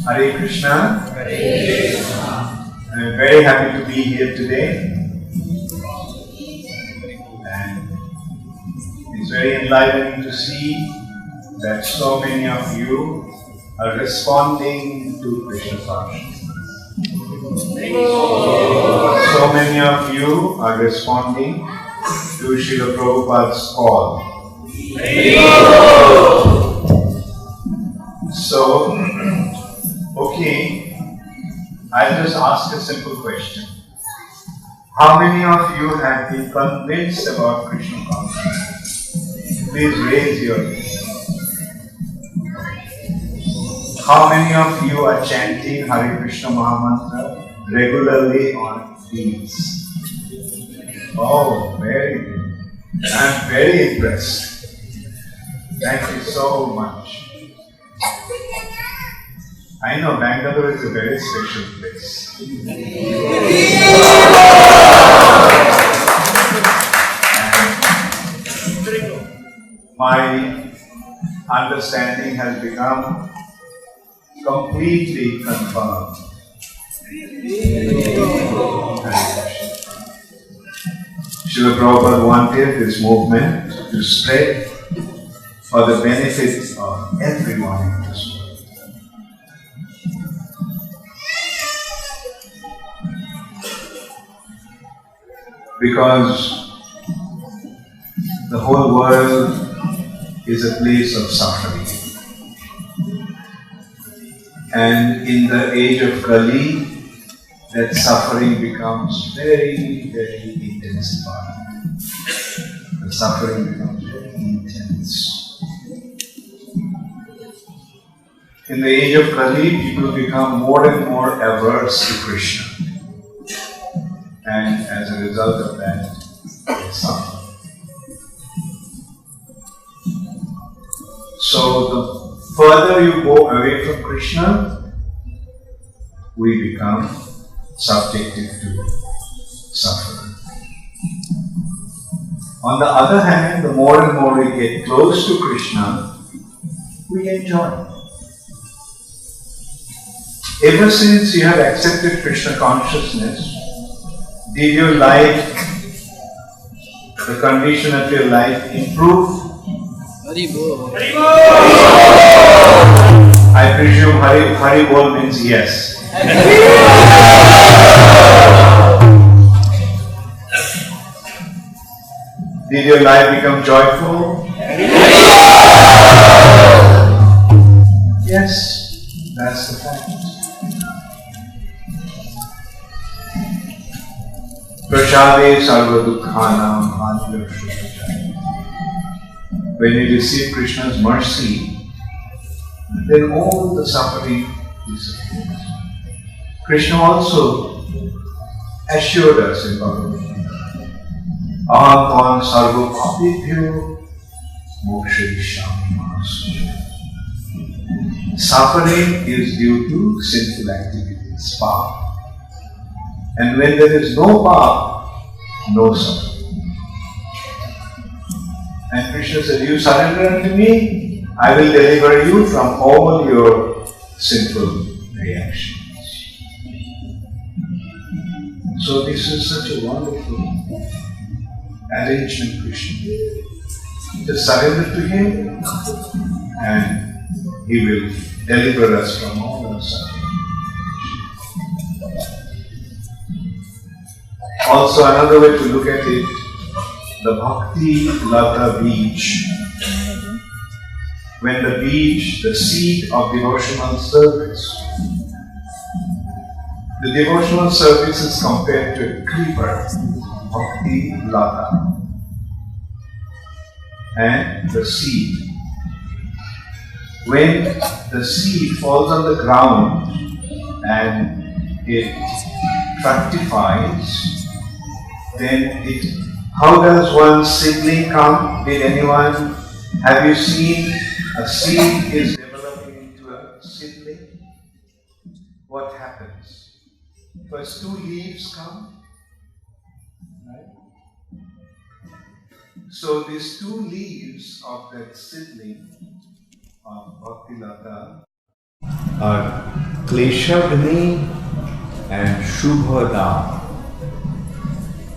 Hare Krishna. Hare Krishna. I'm very happy to be here today. And it's very enlightening to see that so many of you are responding to Krishna consciousness. So many of you are responding to Srila Prabhupada's call. So, okay, I'll just ask a simple question. How many of you have been convinced about Krishna consciousness? Please raise your hand. How many of you are chanting Hare Krishna Maha Mantra regularly on beats? Oh, very good. I'm very impressed. Thank you so much. I know Bengaluru is a very special place. And my understanding has become completely confirmed. Srila Prabhupada wanted this movement to spread for the benefit of everyone in this world. Because the whole world is a place of suffering. And in the age of Kali, that suffering becomes very, very intensified. The suffering becomes very intense. In the age of Kali, people become more and more averse to Krishna. And as a result of that, they suffer. So the further you go away from Krishna, we become subjected to suffering. On the other hand, the more and more we get close to Krishna, we enjoy. Ever since you have accepted Krishna consciousness, did your life, the condition of your life improve? Haribol. I presume Haribol means yes. Did your life become joyful? Yes, that's the fact. Prashade sarva dukkhanam antilakshanam. When you receive Krishna's mercy, then all the suffering disappears. Krishna also assured us in Bhagavad Gita, aham tvam sarva papibhyo mokshayishyami manasya. Suffering is due to sinful activities, path. And when there is no path, no suffering. And Krishna said, you surrender unto me, I will deliver you from all your sinful reactions. So this is such a wonderful arrangement, Krishna. Just surrender to Him and He will deliver us from all our suffering. Also another way to look at it, the Bhakti Lata beach. When the beach, the seed of devotional service, the devotional service is compared to a creeper, Bhakti Lata, and the seed. When the seed falls on the ground and it fructifies, then how does one seedling come? Did anyone, have you seen a seed is developing into a seedling? What happens? First 2 leaves come, right? So these 2 leaves of that seedling of Bhakti Lata are Kleshagni and Shubhada.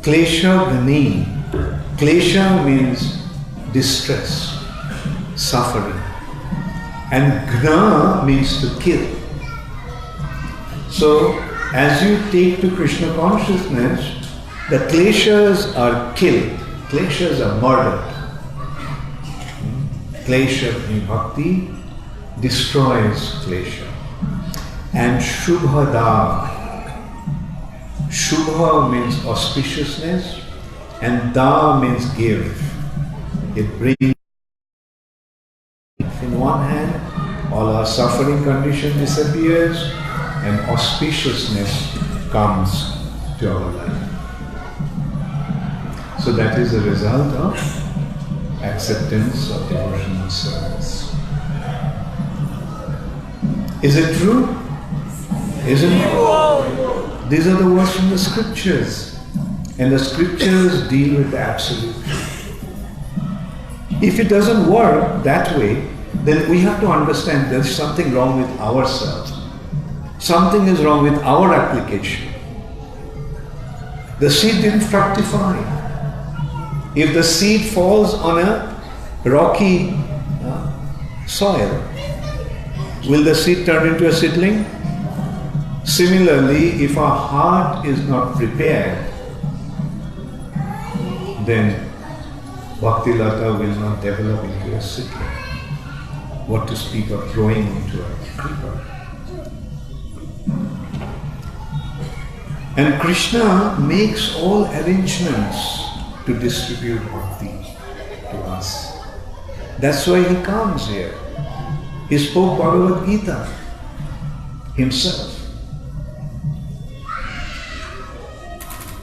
Kleshagni. Klesha means distress, suffering. And Gna means to kill. So, as you take to Krishna consciousness, the kleshas are killed. Kleshas are murdered. Klesha in Bhakti destroys klesha. And Shubhada. Shubha means auspiciousness and Da means give. It brings in one hand, all our suffering condition disappears and auspiciousness comes to our life. So that is the result of acceptance of devotional service. Is it true? Isn't it? These are the words from the scriptures. And the scriptures deal with the absolute truth. If it doesn't work that way, then we have to understand there's something wrong with ourselves. Something is wrong with our application. The seed didn't fructify. If the seed falls on a rocky soil, will the seed turn into a seedling? Similarly, if our heart is not prepared, then Bhakti Lata will not develop into a seedling. What to speak of growing into a creeper. And Krishna makes all arrangements to distribute Bhakti to us. That's why he comes here. He spoke Bhagavad Gita himself.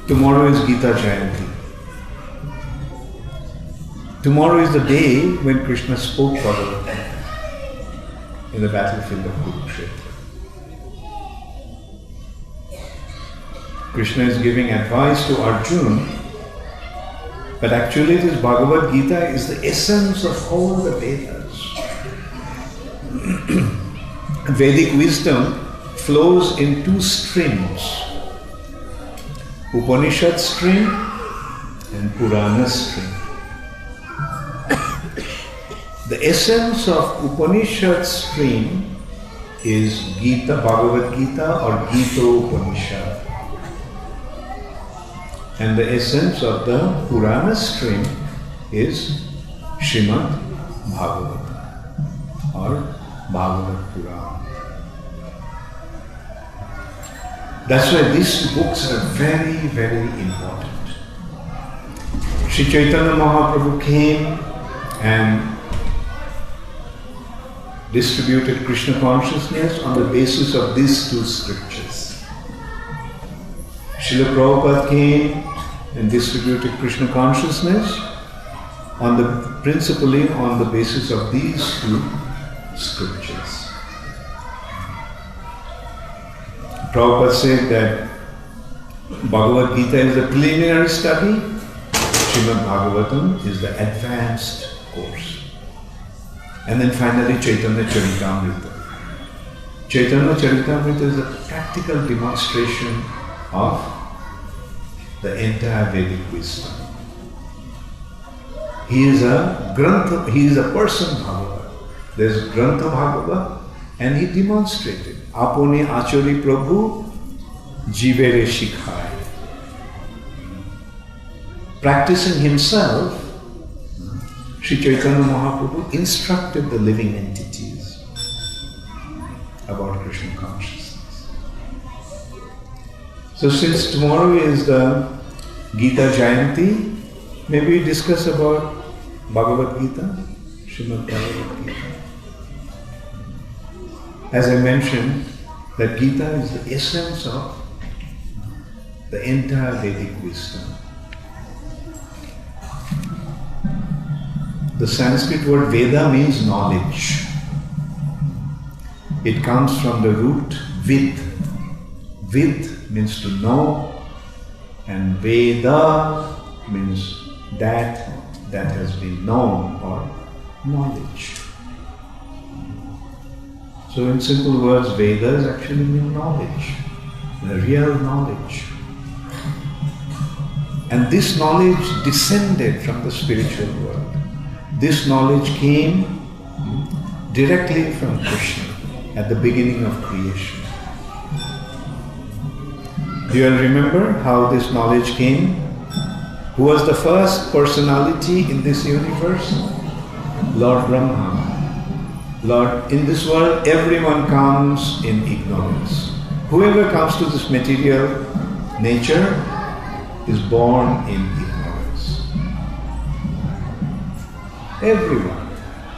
Tomorrow is Gita Jayanti. Tomorrow is the day when Krishna spoke Bhagavad Gita in the battlefield of Kurukshetra. Krishna is giving advice to Arjuna, but actually this Bhagavad Gita is the essence of all the Vedas. Vedic wisdom flows in two streams, Upanishad stream and Purana stream. The essence of Upanishad stream is Gita, Bhagavad Gita or Gita Upanishad. And the essence of the Purana stream is Srimad Bhagavatam or Bhagavad Purana. That's why these books are very, very important. Sri Chaitanya Mahaprabhu came and distributed Krishna consciousness on the basis of these two scriptures. Srila Prabhupada came and distributed Krishna consciousness principally on the basis of these two scriptures. Prabhupada said that Bhagavad Gita is the preliminary study, Srimad Bhagavatam is the advanced course. And then finally Chaitanya Charitamrita. Chaitanya Charitamrita is a practical demonstration of the entire Vedic wisdom. He is a person Bhagavad. There is Grantha Bhagavad and he demonstrated. Apone Achari Prabhu Jivere Shikhai. Practicing himself, Sri Chaitanya Mahaprabhu instructed the living entities about Krishna consciousness. So since tomorrow is the Gita Jayanti, maybe we discuss about Bhagavad Gita, Srimad Bhagavad Gita. As I mentioned, that Gita is the essence of the entire Vedic wisdom. The Sanskrit word Veda means knowledge. It comes from the root vid. Vid means to know, and Veda means that has been known or knowledge. So in simple words, Vedas actually mean knowledge, the real knowledge. And this knowledge descended from the spiritual world. This knowledge came directly from Krishna at the beginning of creation. Do you all remember how this knowledge came? Who was the first personality in this universe? Lord Brahma. Lord, in this world, everyone comes in ignorance. Whoever comes to this material nature is born in ignorance. Everyone.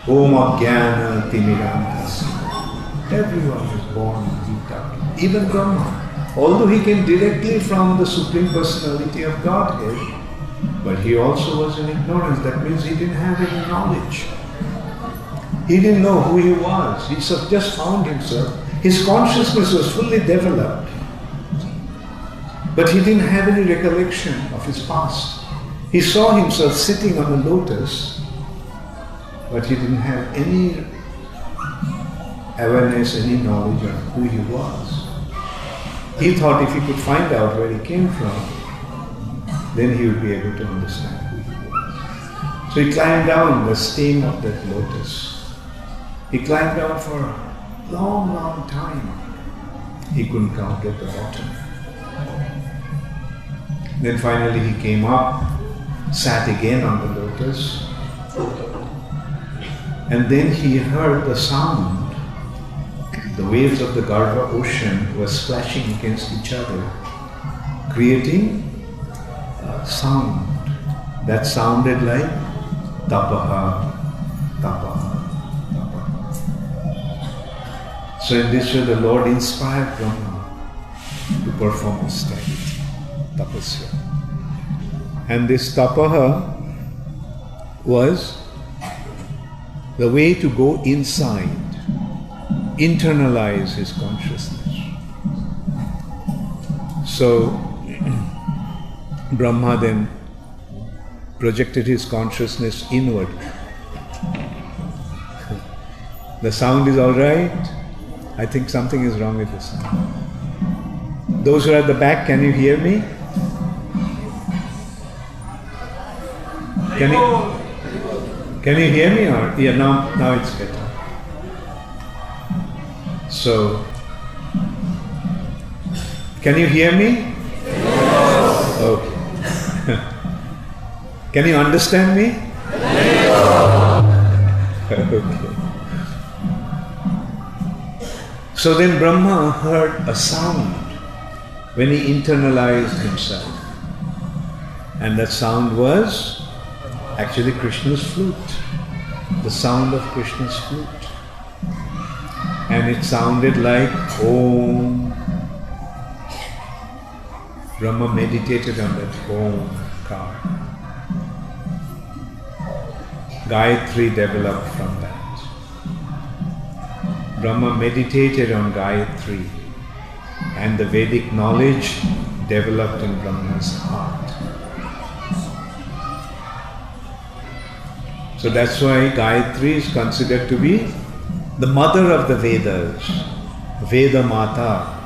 Om Ajnana Timirantasya. Everyone is born in darkness. Even Brahma. Although he came directly from the Supreme Personality of Godhead, but he also was in ignorance. That means he didn't have any knowledge. He didn't know who he was. He just found himself. His consciousness was fully developed. But he didn't have any recollection of his past. He saw himself sitting on a lotus, but he didn't have any awareness, any knowledge of who he was. He thought if he could find out where he came from, then he would be able to understand who he was. So he climbed down the stem of that lotus. He climbed down for a long, long time. He couldn't count at the bottom. Then finally he came up, sat again on the lotus, and then he heard the sound. The waves of the Garbha ocean were splashing against each other, creating sound that sounded like tapaha, tapaha, tapaha. So in this way the Lord inspired Brahma to perform austerity, tapasya. And this tapaha was the way to go inside, internalize his consciousness. So Brahma then projected his consciousness inward. The sound is all right. I think something is wrong with the sound. Those who are at the back, can you hear me? Can you hear me? Or yeah, now it's better. So, can you hear me? Yes. Okay. Can you understand me? Okay. So then Brahma heard a sound when he internalized himself. And that sound was actually Krishna's flute. The sound of Krishna's flute. And it sounded like Om. Brahma meditated on that Om card. Gayatri developed from that. Brahma meditated on Gayatri, and the Vedic knowledge developed in Brahma's heart. So that's why Gayatri is considered to be the mother of the Vedas. Veda Mata.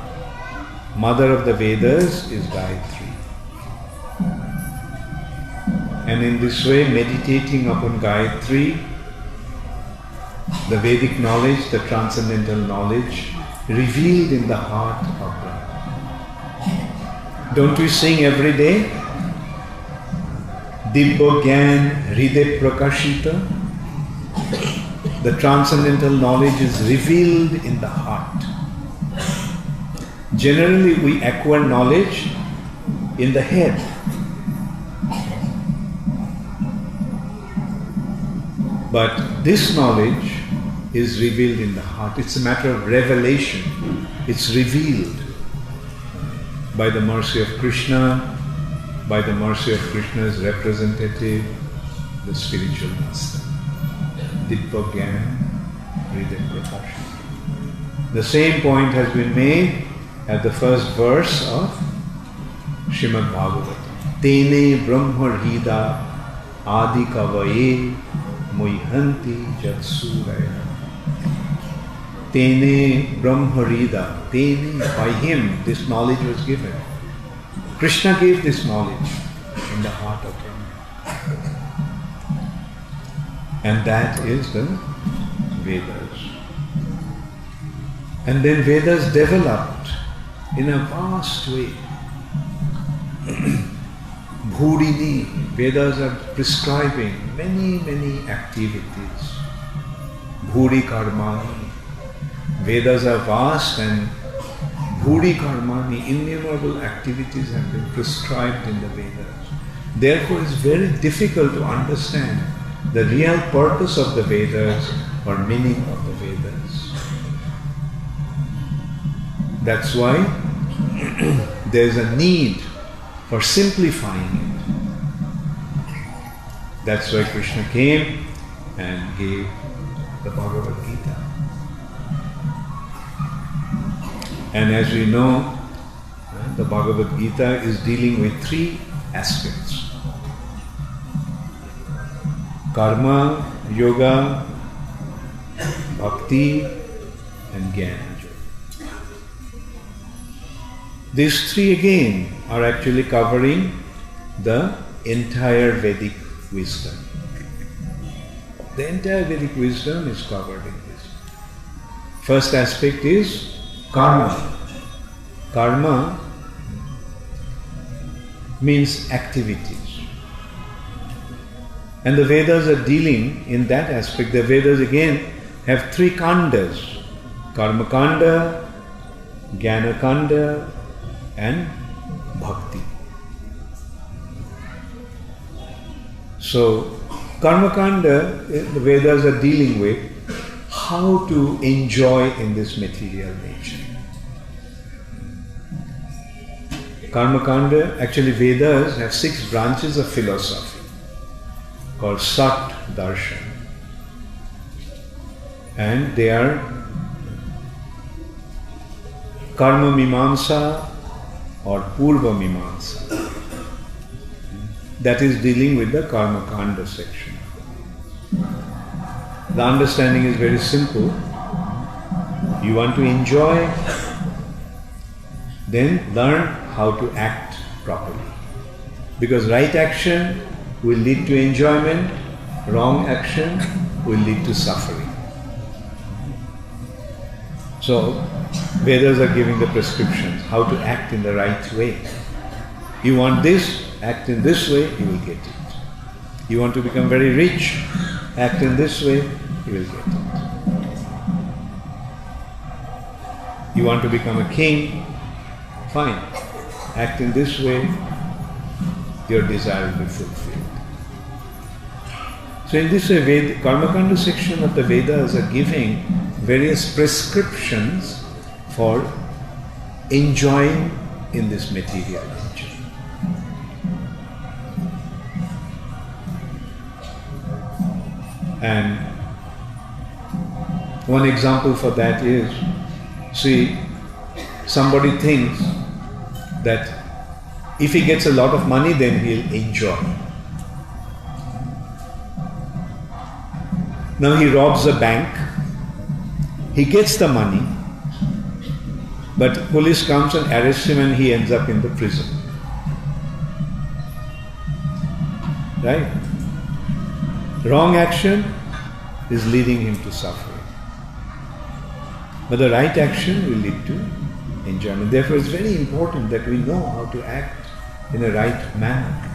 Mother of the Vedas is Gayatri. And in this way, meditating upon Gayatri, the Vedic knowledge, the transcendental knowledge, revealed in the heart of Brahma. Don't we sing every day? Dibbo Gyan Hriday Prakashita. The transcendental knowledge is revealed in the heart. Generally, we acquire knowledge in the head. But this knowledge is revealed in the heart. It's a matter of revelation. It's revealed by the mercy of Krishna, by the mercy of Krishna's representative, the spiritual master. Dittva Gyan Hriday Prakashita. The same point has been made at the first verse of Srimad Bhagavatam. Tene Brahma Hida Adi Kavaye Muihanti Jatsuraya. Tene Brahmarida. Tene, by him, this knowledge was given. Krishna gave this knowledge in the heart of Brahma. And that is the Vedas. And then Vedas developed in a vast way. Bhurini, Vedas are prescribing many, many activities. Bhuri karmani. Vedas are vast and Bhuri karmani, innumerable activities have been prescribed in the Vedas. Therefore, it's very difficult to understand the real purpose of the Vedas or meaning of the Vedas. That's why there's a need for simplifying it. That's why Krishna came and gave the Bhagavad Gita. And as we know, the Bhagavad Gita is dealing with three aspects: karma, yoga, bhakti, and jnana. These three again are actually covering the entire Vedic wisdom. The entire Vedic wisdom is covered in this. First aspect is karma. Karma means activities. And the Vedas are dealing in that aspect. The Vedas again have three kandas: karma kanda, jnana kanda, and bhakti. So, karma kanda, the Vedas are dealing with how to enjoy in this material nature. Karma kanda, actually Vedas have 6 branches of philosophy called Sat Darshan. And they are Karma Mimamsa or Purva Mimamsa. That is dealing with the Karma Kanda section. The understanding is very simple. You want to enjoy, then learn how to act properly. Because right action will lead to enjoyment, wrong action will lead to suffering. So, Vedas are giving the prescriptions, how to act in the right way. You want this, act in this way, you will get it. You want to become very rich, act in this way, you will get it. You want to become a king, fine. Act in this way, your desire will be fulfilled. So in this way, Karma Kanda section of the Vedas are giving various prescriptions for enjoying in this material nature. And one example for that is, see, somebody thinks that if he gets a lot of money, then he'll enjoy. Now he robs a bank, he gets the money, but police comes and arrests him and he ends up in the prison. Right? Wrong action is leading him to suffering. But the right action will lead to enjoyment. Therefore, it's very important that we know how to act in a right manner.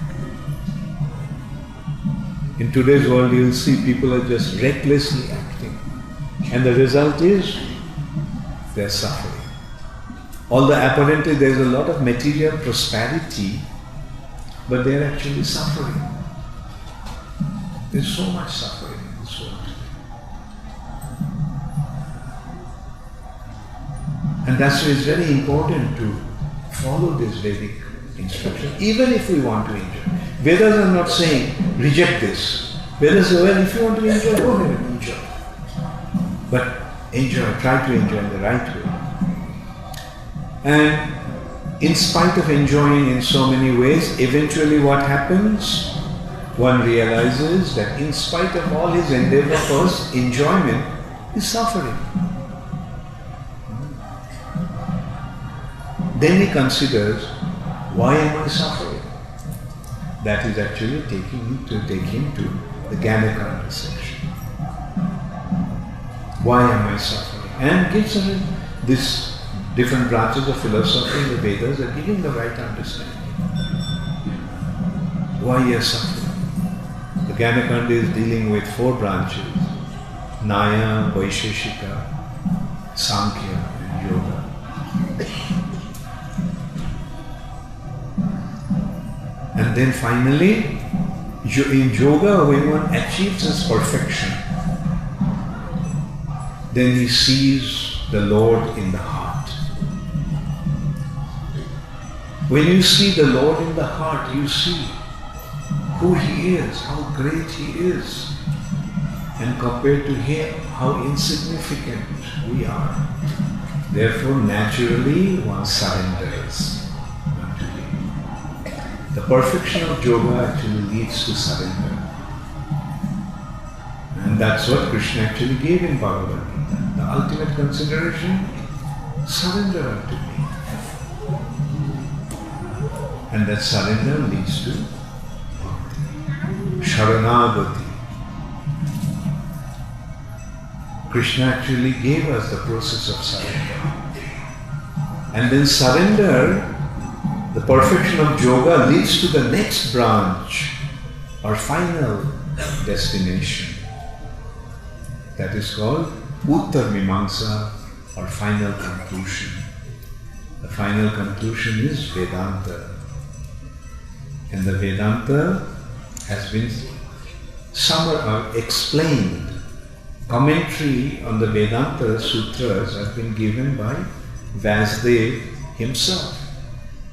In today's world, you'll see people are just recklessly acting. And the result is, they're suffering. Although apparently there's a lot of material prosperity, but they're actually suffering. There's so much suffering in this world. And that's why it's very important to follow this Vedic instruction, even if we want to enjoy. Vedas are not saying, reject this. Vedas say, well, if you want to enjoy, go ahead and enjoy. But enjoy, try to enjoy in the right way. And in spite of enjoying in so many ways, eventually what happens? One realizes that in spite of all his endeavor for enjoyment, he's suffering. then he considers, why am I suffering? That is actually take him to the Gyanakanda section. Why am I suffering? And gives him these different branches of philosophy in the Vedas that give him the right understanding. Why he is suffering? The Gyanakanda is dealing with 4 branches: Naya, Vaisheshika, Sankhya and Yoga. And then finally, in yoga, when one achieves his perfection, then he sees the Lord in the heart. When you see the Lord in the heart, you see who He is, how great He is, and compared to Him, how insignificant we are. Therefore, naturally, one surrenders unto Him. The perfection of yoga actually leads to surrender. And that's what Krishna actually gave in Bhagavad Gita. The ultimate consideration, surrender unto me. And that surrender leads to Sharanagati. Krishna actually gave us the process of surrender. And then surrender, the perfection of yoga, leads to the next branch, or final destination. That is called Uttar Mimamsa, or final conclusion. The final conclusion is Vedanta. And the Vedanta has been explained. Commentary on the Vedanta sutras has been given by Vasudev himself,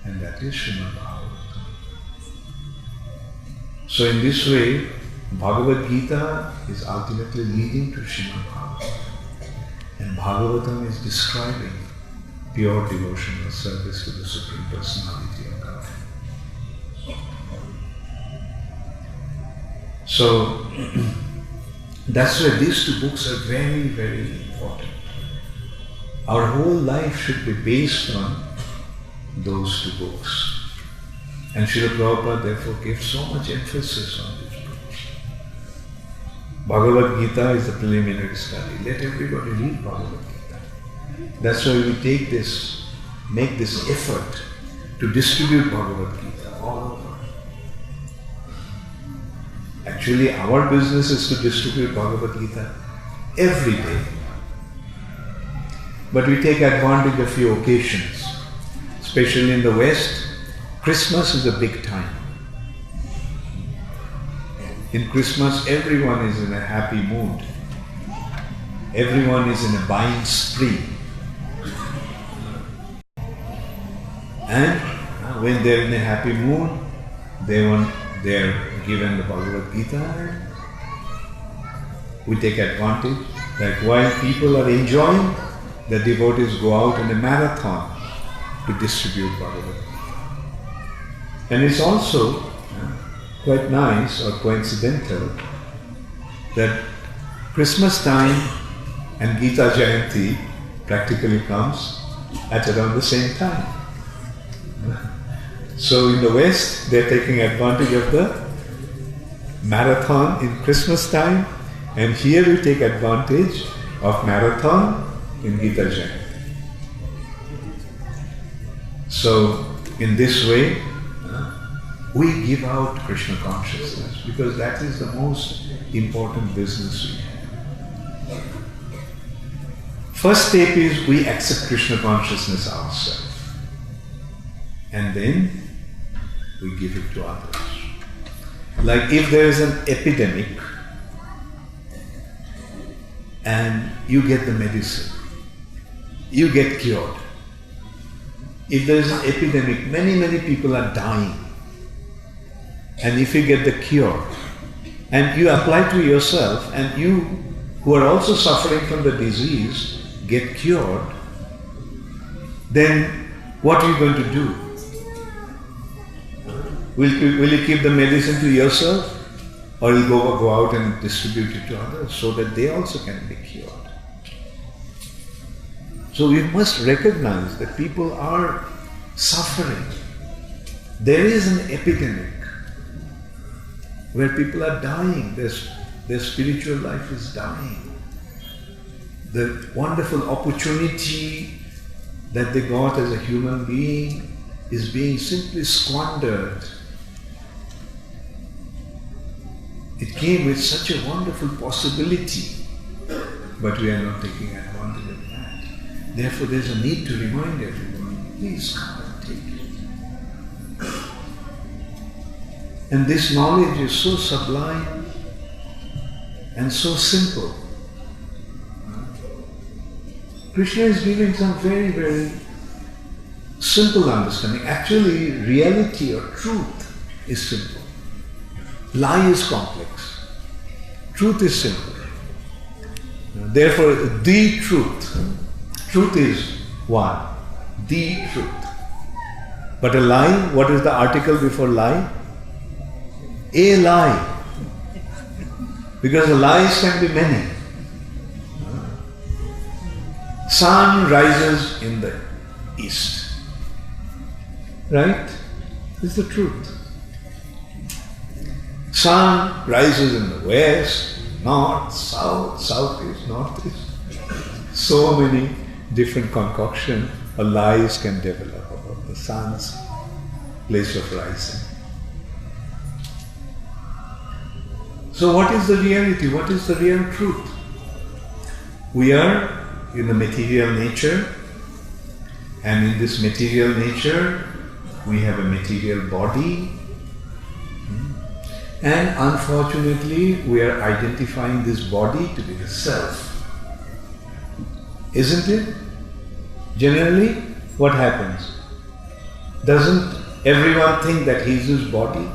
and that is Srimad Bhagavatam. So in this way, Bhagavad Gita is ultimately leading to Srimad Bhagavatam. And Bhagavatam is describing pure devotional service to the Supreme Personality of God. So, that's why these 2 books are very, very important. Our whole life should be based on those 2 books. And Srila Prabhupada therefore gave so much emphasis on these books. Bhagavad Gita is the preliminary study. Let everybody read Bhagavad Gita. That's why we make this effort to distribute Bhagavad Gita all over. Actually, our business is to distribute Bhagavad Gita every day. But we take advantage of few occasions. Especially in the West, Christmas is a big time. In Christmas, everyone is in a happy mood. Everyone is in a buying spree. And when they're in a happy mood, they're given the Bhagavad Gita, and we take advantage that while people are enjoying, the devotees go out in a marathon to distribute Bhagavad Gita. And it's also quite nice or coincidental that Christmas time and Gita Jayanti practically comes at around the same time. So in the West, they're taking advantage of the marathon in Christmas time, and here we take advantage of marathon in Gita Jayanti. So in this way, we give out Krishna consciousness, because that is the most important business we have. First step is we accept Krishna consciousness ourselves, and then we give it to others. Like if there is an epidemic and you get the medicine, you get cured. If there is an epidemic, many people are dying. And if you get the cure and you apply to yourself, and you who are also suffering from the disease get cured, then what are you going to do? Will you keep the medicine to yourself, or will you go out and distribute it to others so that they also can be cured? So we must recognize that people are suffering. There is an epidemic where people are dying, their spiritual life is dying. The wonderful opportunity that they got as a human being is being simply squandered. It came with such a wonderful possibility, but we are not taking advantage of that. Therefore, there's a need to remind everyone, please come and take it. And this knowledge is so sublime and so simple. Krishna is giving some very, very simple understanding. Actually, reality or truth is simple. Lie is complex. Truth is simple. Therefore, the truth. Truth is one. The truth. But a lie, what is the article before lie? A lie. Because the lies can be many. Sun rises in the east. Right? It's the truth. Sun rises in the west, north, south, southeast, northeast. So many different concoctions or lies can develop about the sun's place of rising. So what is the reality? What is the real truth? We are in the material nature, and in this material nature we have a material body, and unfortunately we are identifying this body to be the self. Isn't it? Generally, what happens? Doesn't everyone think that he is his body?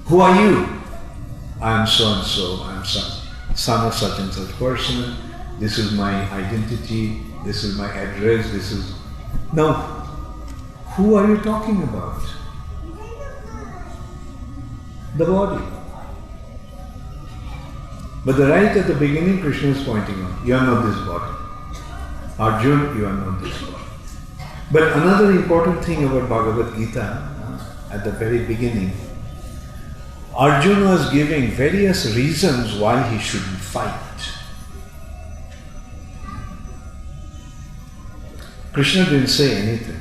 Who are you? I am so and so, I am son of such and such person, this is my identity, this is my address, this is... Now, who are you talking about? The body. But right at the beginning, Krishna is pointing out, you are not this body. Arjuna, you are not this body. But another important thing about Bhagavad Gita, at the very beginning, Arjuna was giving various reasons why he shouldn't fight. Krishna didn't say anything.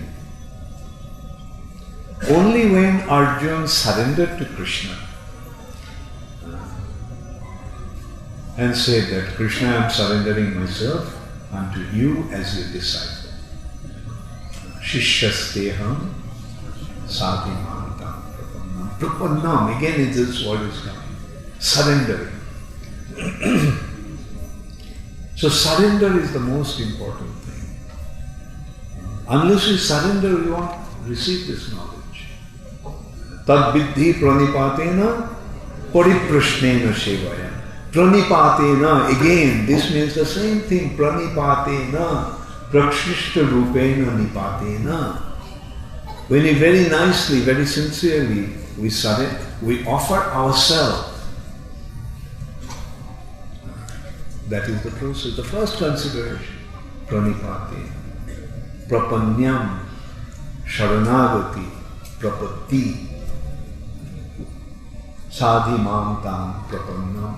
Only when Arjuna surrendered to Krishna and said that, Krishna, I am surrendering myself unto you as your disciple. Shishyasteham sadhimam. Prapannam, again this word is coming. Surrendering. So surrender is the most important thing. Unless we surrender, we won't receive this knowledge. Tad viddhi pranipatena pariprashnena sevaya. Pranipatena, again, this means the same thing. Pranipatena, prakshishta rupena nipatena. When we very nicely, very sincerely, we offer ourselves. That is the process. The first consideration, pranipati, prapanyam, sharanagati, prapatti, sadhimam tam prapannam.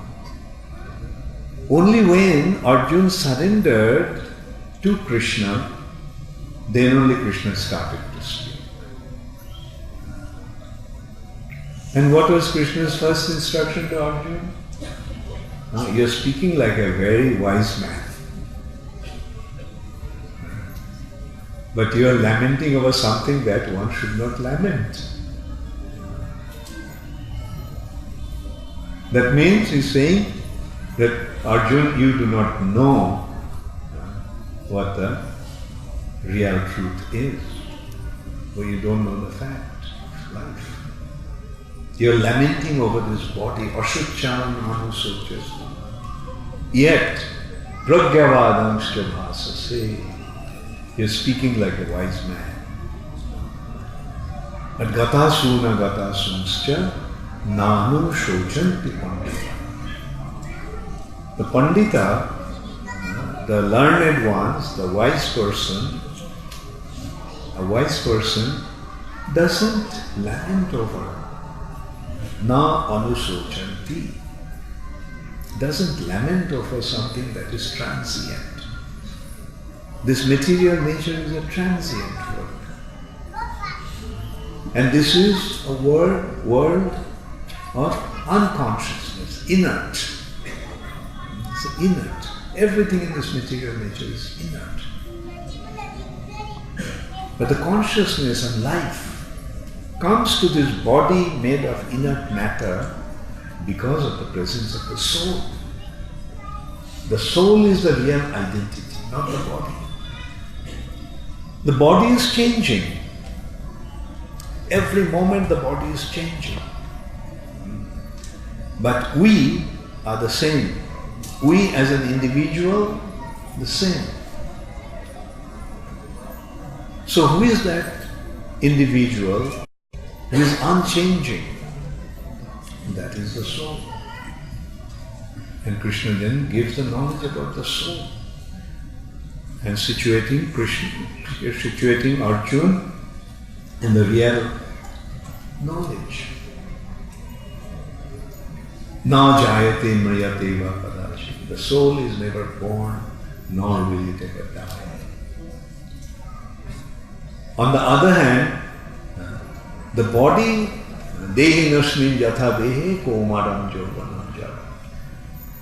Only when Arjuna surrendered to Krishna, then only Krishna started to speak. And what was Krishna's first instruction to Arjuna? You're speaking like a very wise man. But you are lamenting over something that one should not lament. That means he's saying that Arjuna, you do not know what the real truth is, or you don't know the fact of life. You're lamenting over this body, ashuchan manusuchasna. Yet, pragyavadanscha bhasase. You're speaking like a wise man. But gatasuna gatasunscha nanu shochanti pandita. The pandita, the learned ones, the wise person, A wise person doesn't lament over na anusochanti, doesn't lament over something that is transient. This material nature is a transient world. And this is a world of unconsciousness, inert. It's inert. Everything in this material nature is inert. But the consciousness and life comes to this body made of inert matter because of the presence of the soul. The soul is the real identity, not the body. The body is changing. Every moment the body is changing. But we are the same. We as an individual, the same. So who is that individual who is unchanging? That is the soul. And Krishna then gives the knowledge about the soul. And situating Arjuna in the real knowledge. Na jayate mriyate va padashi. The soul is never born, nor will it ever die. On the other hand, the body, dehi nasmin yatha dehe komaram jovanam jara.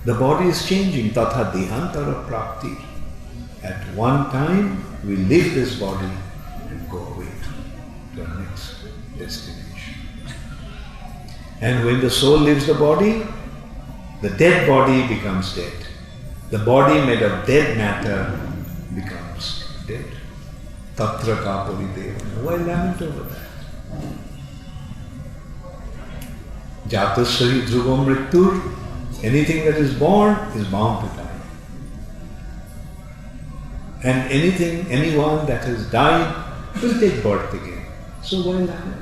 The body is changing, tatha dehantara prapti. At one time, we leave this body and go away to our next destination. And when the soul leaves the body, the dead body becomes dead. The body made of dead matter becomes dead. Tatra kapuri devana. Why lament over that? Jatasari dhruvam mrittur. Anything that is born is bound to die. And anyone that has died will take birth again. So why lament?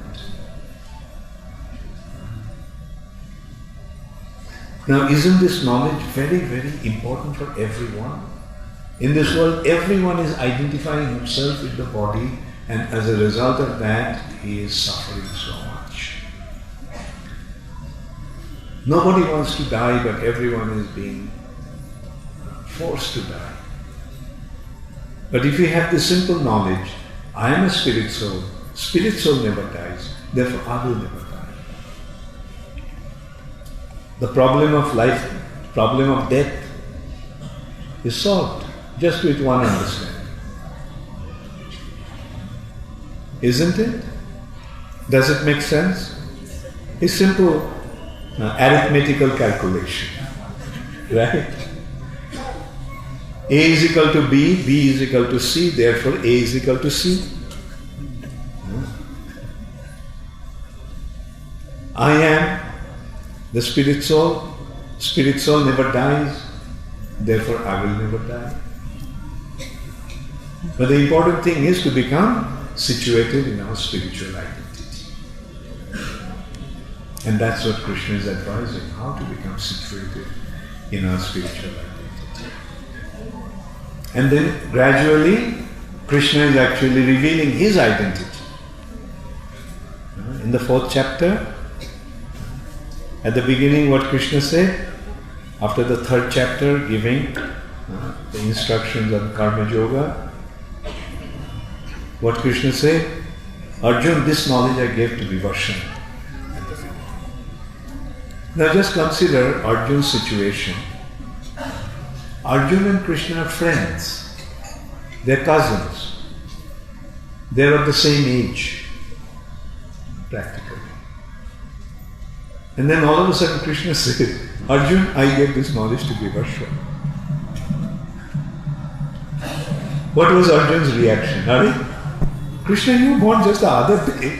Now, isn't this knowledge very, very important for everyone? In this world, everyone is identifying himself with the body, and as a result of that, he is suffering so much. Nobody wants to die, but everyone is being forced to die. But if you have the simple knowledge, I am a spirit soul never dies, therefore I will never die. The problem of life, problem of death is solved just with one understanding. Isn't it? Does it make sense? It's simple arithmetical calculation, right? A is equal to B, B is equal to C, therefore A is equal to C. I am the spirit soul never dies, therefore I will never die. But the important thing is to become situated in our spiritual identity. And that's what Krishna is advising, how to become situated in our spiritual identity. And then gradually, Krishna is actually revealing his identity. In the 4th chapter, at the beginning what Krishna said, after the 3rd chapter giving the instructions on Karma Yoga, what Krishna said, Arjuna, this knowledge I gave to Vivashan. Now just consider Arjuna's situation. Arjuna and Krishna are friends. They're cousins. They're of the same age, practically. And then all of a sudden Krishna said, Arjuna, I gave this knowledge to Vivaswan. What was Arjuna's reaction? Krishna, you were born just the other day.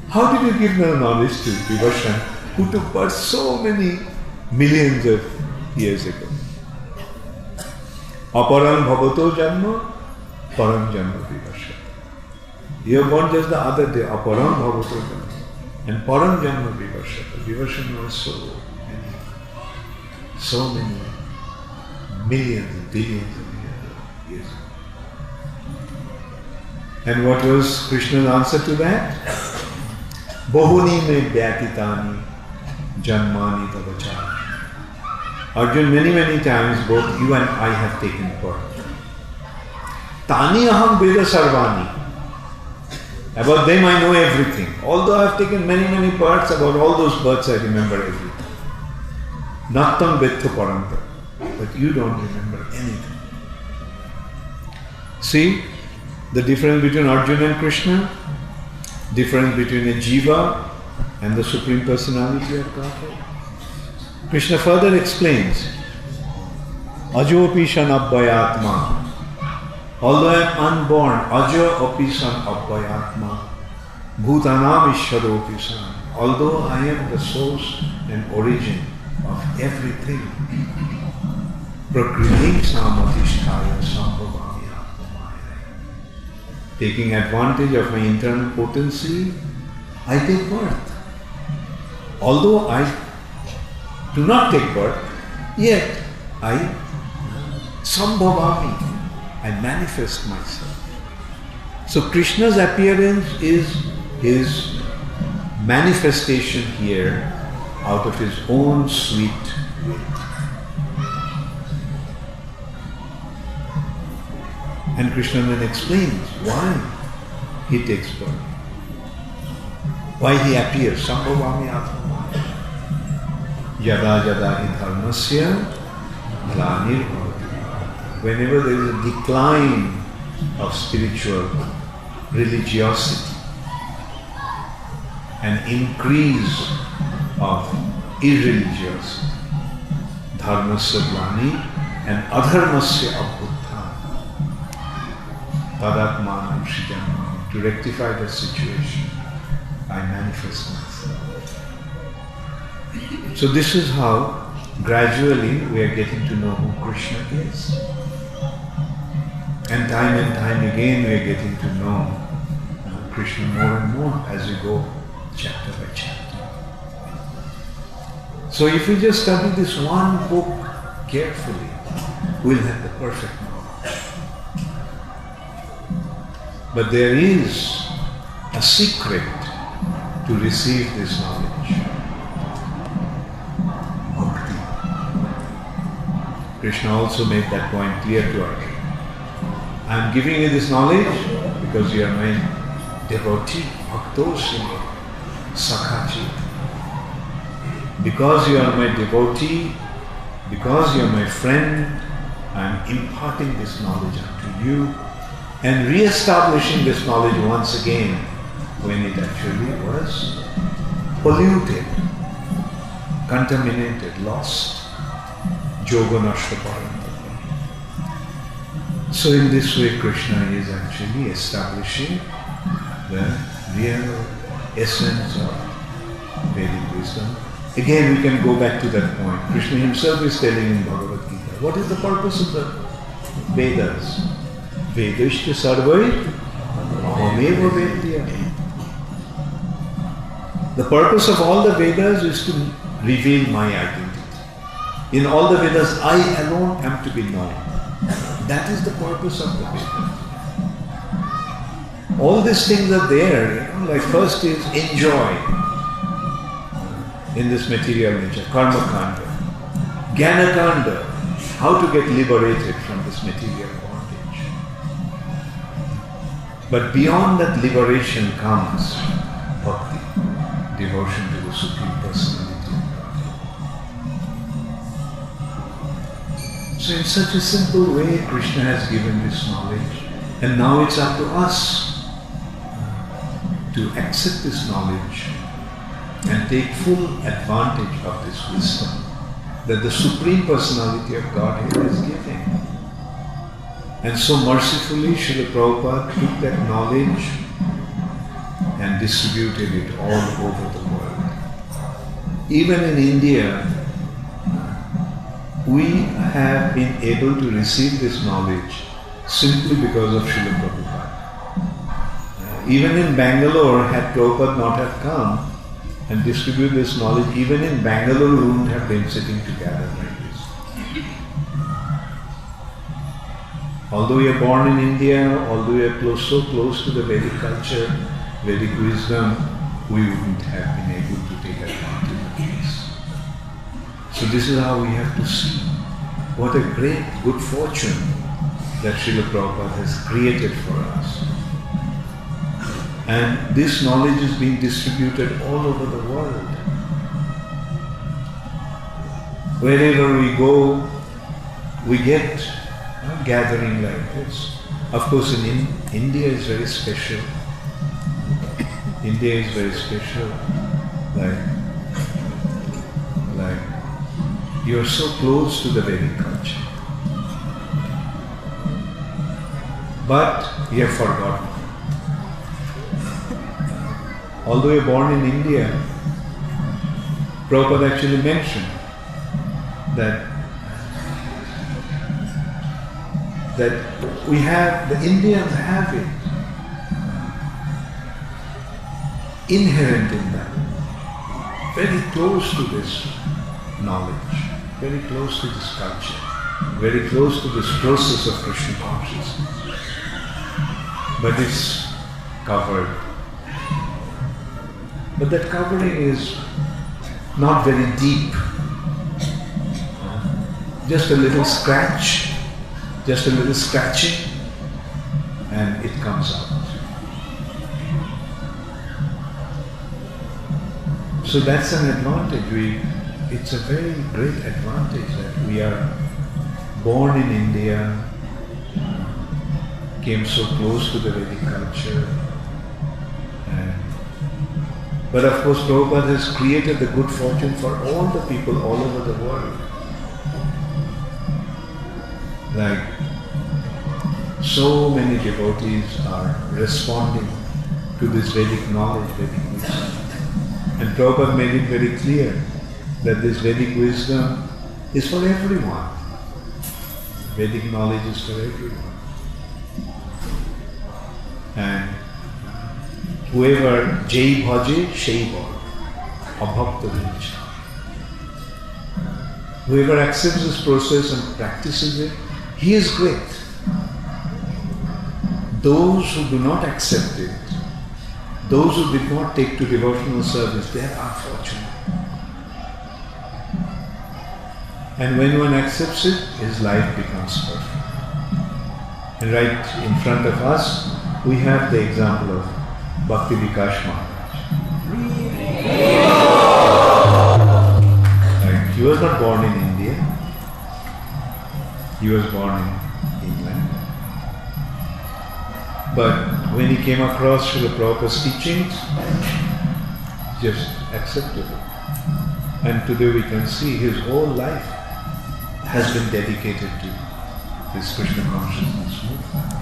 How did you give the knowledge to Vivaswan, who took birth so many millions of years ago? Aparam bhavato janma, param janma vivasya. You were born just the other day, aparam bhavato janma. And param janma vivasya. Vivasya was so many millions and billions of years. And what was Krishna's answer to that? Bahuni me vyatitani janmani tavachara. Arjun, many times both you and I have taken birth. Tani aham veda sarvani. About them I know everything. Although I have taken many births, about all those births I remember everything. Nattam vettu paranta. But you don't remember anything. See the difference between Arjuna and Krishna? Difference between a jiva and the Supreme Personality of Godhead? Krishna further explains, Ajo Pishan Abhayatma. Although I am unborn, Ajo Apisan Abhayatma. Bhutanam Ishvaro Pisan. Although I am the source and origin of everything. Prakriti Samadhisthaya Sambhavami Atmamaya. Taking advantage of my internal potency, I take birth. Although I do not take birth, yet I Sambhavami, I manifest myself. So Krishna's appearance is his manifestation here out of his own sweet will. And Krishna then explains why he takes birth, why he appears. Sambhavami Atmamaya. Yada yada hi dharmasya glanir bhavati. Whenever there is a decline of spiritual religiosity, an increase of irreligiosity, dharmasya glani and adharmasya abhuttha. Tadatmanam Shrijanam. To rectify the situation, I manifest myself. So this is how gradually we are getting to know who Krishna is. And time again we are getting to know Krishna more and more as we go chapter by chapter. So if we just study this one book carefully, we'll have the perfect knowledge. But there is a secret to receive this knowledge. Bhakti. Krishna also made that point clear to Arjuna. I am giving you this knowledge because you are my devotee, Bhaktosini, Sakhachi. Because you are my devotee, because you are my friend, I am imparting this knowledge unto you and re-establishing this knowledge once again when it actually was polluted, contaminated, lost. Yoga nashta parantapa. So in this way Krishna is actually establishing the real essence of Vedic wisdom. Again we can go back to that point. Krishna himself is telling in Bhagavad Gita, what is the purpose of the Vedas? Vedashta sarvai ahomeva vedya. The purpose of all the Vedas is to reveal my identity. In all the Vedas, I alone am to be known. That is the purpose of the Vedas. All these things are there, like first is enjoy in this material nature, karma kanda, jnana kanda, how to get liberated from this material bondage. But beyond that liberation comes bhakti, devotion to the Supreme Personality of God. So in such a simple way, Krishna has given this knowledge, and now it's up to us to accept this knowledge and take full advantage of this wisdom that the Supreme Personality of Godhead has given. And so mercifully, Srila Prabhupada took that knowledge and distributed it all over the world. Even in India, we have been able to receive this knowledge simply because of Srila Prabhupada. Even in Bangalore, had Prabhupada not have come and distributed this knowledge, even in Bengaluru we wouldn't have been sitting together like this. Although we are born in India, although we are so close to the Vedic culture, Vedic wisdom, we wouldn't have been able to take advantage of this. So this is how we have to see what a great good fortune that Srila Prabhupada has created for us. And this knowledge is being distributed all over the world. Wherever we go, we get a gathering like this. Of course, in India is very special. India is very special. Like you are so close to the Vedic culture. But you have forgotten. Although you are born in India, Prabhupada actually mentioned that we have, the Indians have it inherent in them, very close to this knowledge, very close to this culture, very close to this process of Krishna consciousness. But it's covered. But that covering is not very deep. Just a little scratch, just a little scratching, and it comes out. So that's an advantage. It's a very great advantage that we are born in India, came so close to the Vedic culture. But of course, Prabhupada has created the good fortune for all the people all over the world. Like, so many devotees are responding to this Vedic knowledge, Vedic wisdom. And Prabhupada made it very clear that this Vedic wisdom is for everyone. Vedic knowledge is for everyone. And whoever Jai Bhaje, Shaiva, Abhakta Vincha. Whoever accepts this process and practices it, he is great. Those who do not accept it, those who did not take to devotional service, they are unfortunate. And when one accepts it, his life becomes perfect. And right in front of us, we have the example of Bhakti Vikash Maharaj. Right. He was not born in India. He was born in England. But when he came across Srila Prabhupada's teachings, just accepted it. And today we can see his whole life has been dedicated to this Krishna consciousness movement.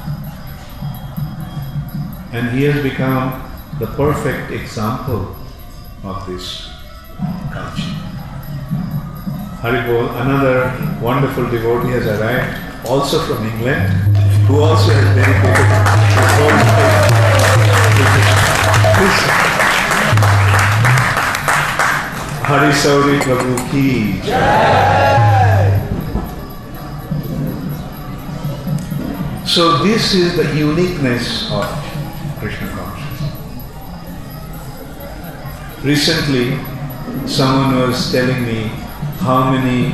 And he has become the perfect example of this culture. Haribol, another wonderful devotee has arrived, also from England, who also has dedicated his whole life. Hari Sauri Prabhu Ki Jai. So this is the uniqueness of Krishna consciousness. Recently, someone was telling me how many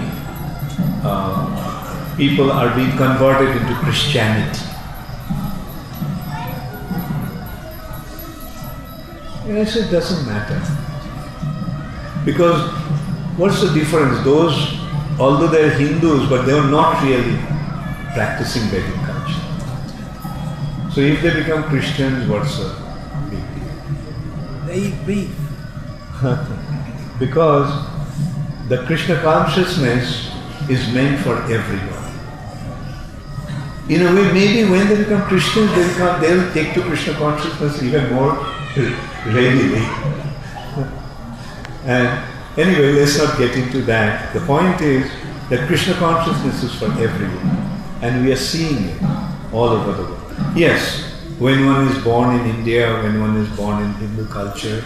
people are being converted into Christianity. And I said, it doesn't matter. Because what's the difference? Those, although they're Hindus, but they are not really practicing Vedic culture. So if they become Christians, what's the big deal? They eat beef. Because the Krishna consciousness is meant for everyone. In a way, maybe when they become Christians, they'll take to Krishna consciousness even more readily. And anyway, let's not get into that. The point is that Krishna consciousness is for everyone. And we are seeing it all over the world. Yes, when one is born in India, when one is born in Hindu culture,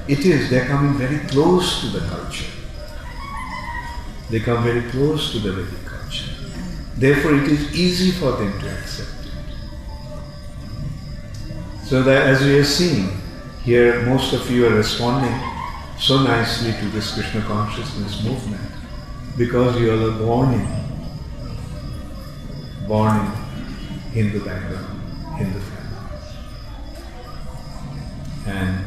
they're coming very close to the culture. They come very close to the Vedic culture. Therefore it is easy for them to accept it. So that as we are seeing, here most of you are responding so nicely to this Krishna consciousness movement because you all are born in Hindu background, Hindu family. And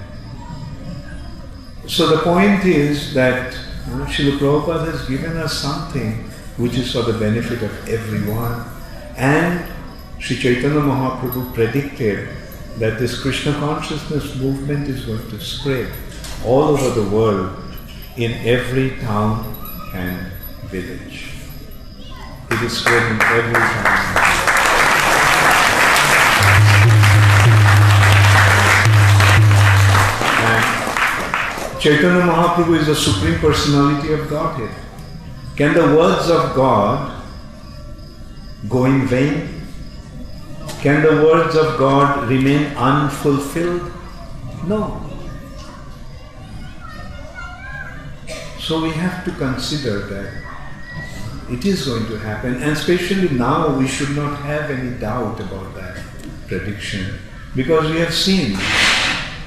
so the point is that Srila Prabhupada has given us something which is for the benefit of everyone, and Sri Chaitanya Mahaprabhu predicted that this Krishna consciousness movement is going to spread all over the world in every town and village. It is spread in every town. And Chaitanya Mahaprabhu is the Supreme Personality of Godhead. Can the words of God go in vain? Can the words of God remain unfulfilled? No. So we have to consider that it is going to happen, and especially now we should not have any doubt about that prediction, because we have seen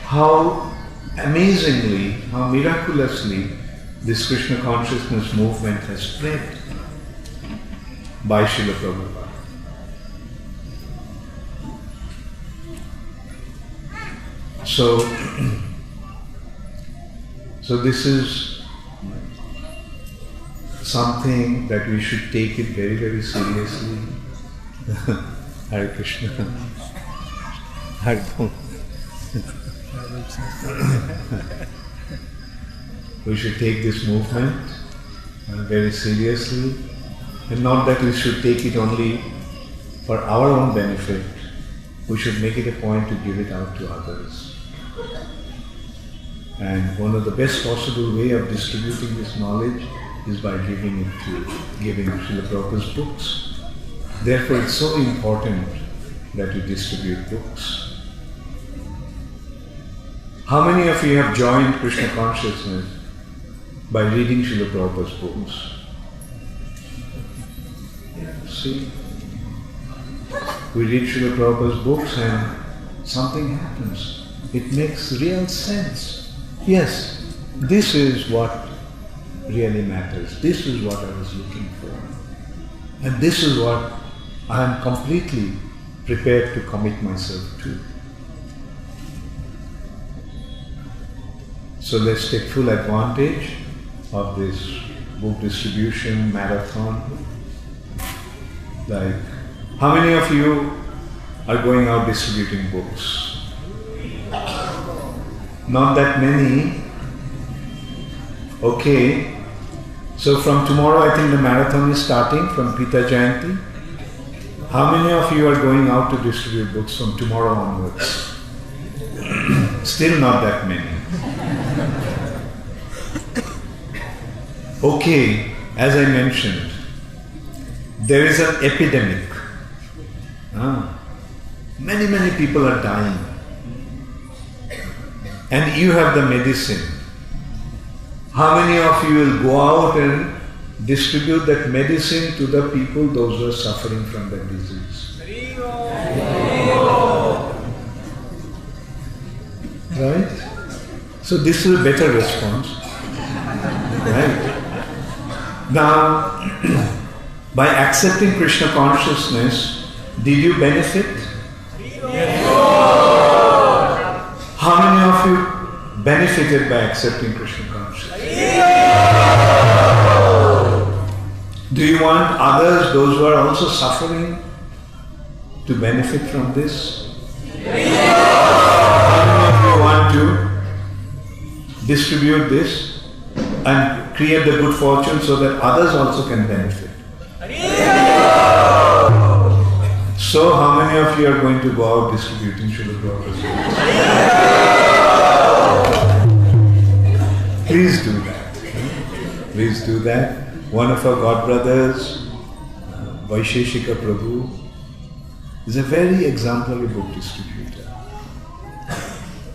how amazingly, how miraculously this Krishna consciousness movement has spread by Srila Prabhupada. So this is something that we should take it very, very seriously. Hare Krishna. Hare Krishna. We should take this movement very seriously, and not that we should take it only for our own benefit. We should make it a point to give it out to others. And one of the best possible way of distributing this knowledge is by giving Srila Prabhupada's books. Therefore it's so important that we distribute books. How many of you have joined Krishna consciousness by reading Srila Prabhupada's books? See? We read Srila Prabhupada's books and something happens. It makes real sense. Yes, this is what really matters. This is what I was looking for. And this is what I am completely prepared to commit myself to. So let's take full advantage of this book distribution marathon. Like, how many of you are going out distributing books? Not that many. Okay. So from tomorrow I think the marathon is starting from Pita Jayanti. How many of you are going out to distribute books from tomorrow onwards? Still not that many. Okay, as I mentioned, there is an epidemic. Many people are dying. And you have the medicine. How many of you will go out and distribute that medicine to the people, those who are suffering from that disease? Right? So this is a better response. Right? Now, by accepting Krishna consciousness, did you benefit? How many of you benefited by accepting Krishna consciousness? Do you want others, those who are also suffering, to benefit from this? How many of you want to distribute this and create the good fortune so that others also can benefit? So how many of you are going to go out distributing Srila Prabhupada's books? Please do that. Please do that. One of our godbrothers, Vaisheshika Prabhu, is a very exemplary book distributor.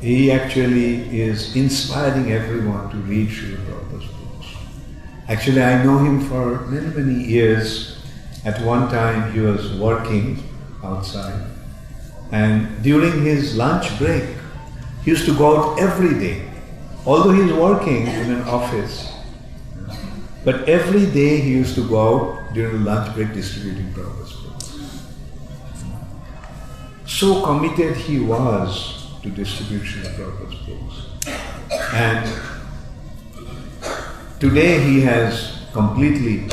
He actually is inspiring everyone to read Srila Prabhupada's books. Actually, I know him for many years, At one time he was working outside, and during his lunch break, he used to go out every day. Although he was working in an office, but every day he used to go out during the lunch break distributing Prabhupada's books. So committed he was to distribution of Prabhupada's books. And today he has completely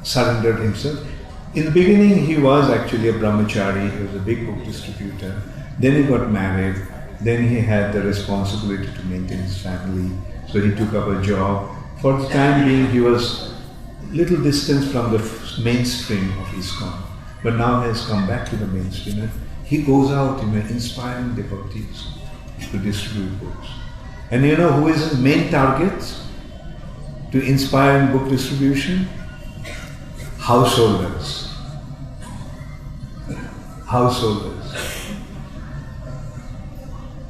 surrendered himself. In the beginning he was actually a brahmachari, he was a big book distributor. Then he got married, then he had the responsibility to maintain his family, so he took up a job. For the time being he was little distance from the mainstream of ISKCON, but now has come back to the mainstream and he goes out inspiring devotees to distribute books. And you know who is his main target to inspire in book distribution? Householders. Householders.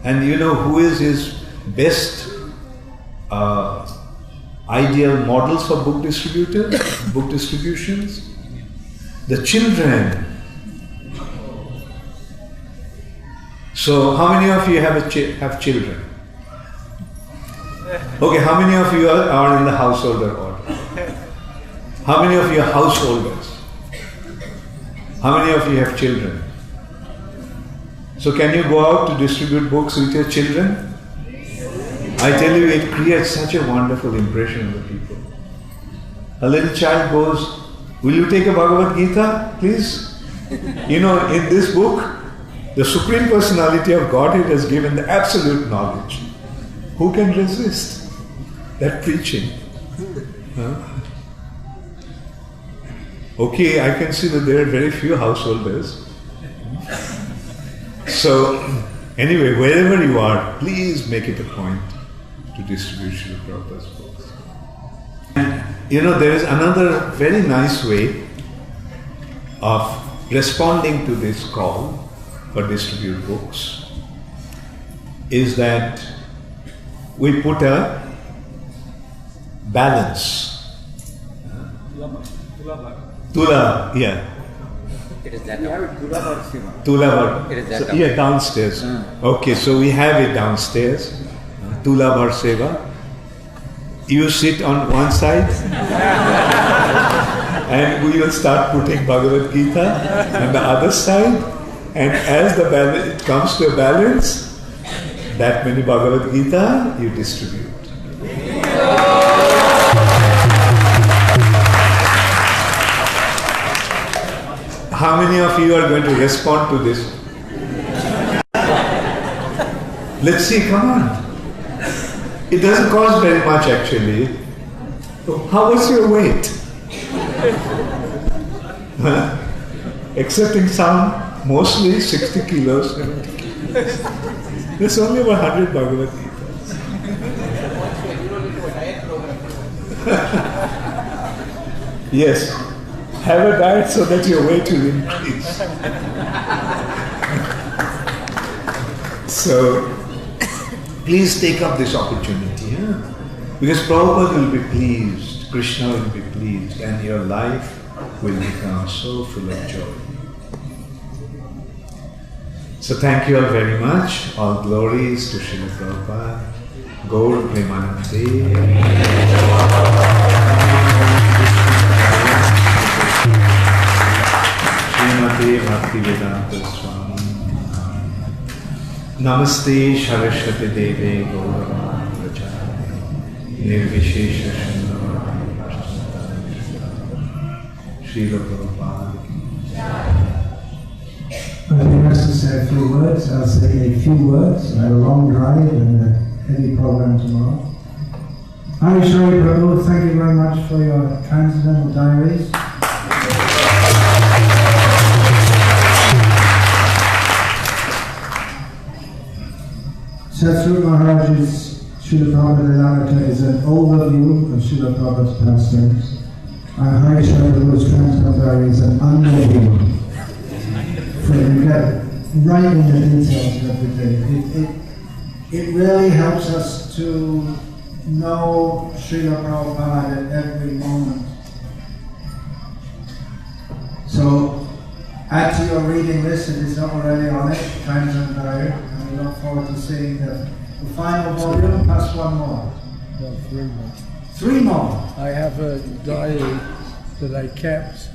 And you know who is his best ideal models for book distributions? The children. So how many of you have children? Okay, how many of you are in the householder order? How many of you are householders? How many of you have children? So can you go out to distribute books with your children? I tell you, it creates such a wonderful impression on the people. A little child goes, "Will you take a Bhagavad Gita, please?" You know, in this book, the Supreme Personality of Godhead has given the absolute knowledge. Who can resist that preaching? Huh? Okay, I can see that there are very few householders. So, anyway, wherever you are, please make it a point to distribute Srila Prabhupada's books. And you know, there is another very nice way of responding to this call for distribute books, is that we put a balance. Tula, yeah. It is that. Tula. It is that. So, yeah, downstairs. Okay, so we have it downstairs. Tula Bhar Seva. You sit on one side and we will start putting Bhagavad Gita on the other side, and as it comes to a balance, that many Bhagavad Gita you distribute. How many of you are going to respond to this? Let's see, come on. It doesn't cost very much actually. How was your weight? Excepting some, mostly 60 kilos, 70 kilos. There's only about 100 Bhagavad Gitas. Yes. Have a diet so that your weight will increase. So, please take up this opportunity, because Prabhupada will be pleased, Krishna will be pleased, and your life will become so full of joy. So thank you all very much. All glories to Srila Prabhupada. Gaur Premanande. Bhakti Vedanta Swami. Namaste Saraswati Deve Gaurava Pracharane Nirvishesha Sundara Srila Prabhupada. I've been asked to say a few words. I'll say a few words. I have a long drive and a heavy program tomorrow. Hari Shari Prabhu, thank you very much for your transcendental diaries. Charu Maharaj's Srila Prabhupada Lalita is an overview of Srila Prabhupada's pastimes. And Hari Shari Prabhu's transcendental diary is an underview. So you get right in the details of everything. It really helps us to know Srila Prabhupada at every moment. So add to your reading list if it's not already on it, Transient Diary, and we look forward to seeing the final volume plus one more. No, 3 more. 3 more? I have a diary that I kept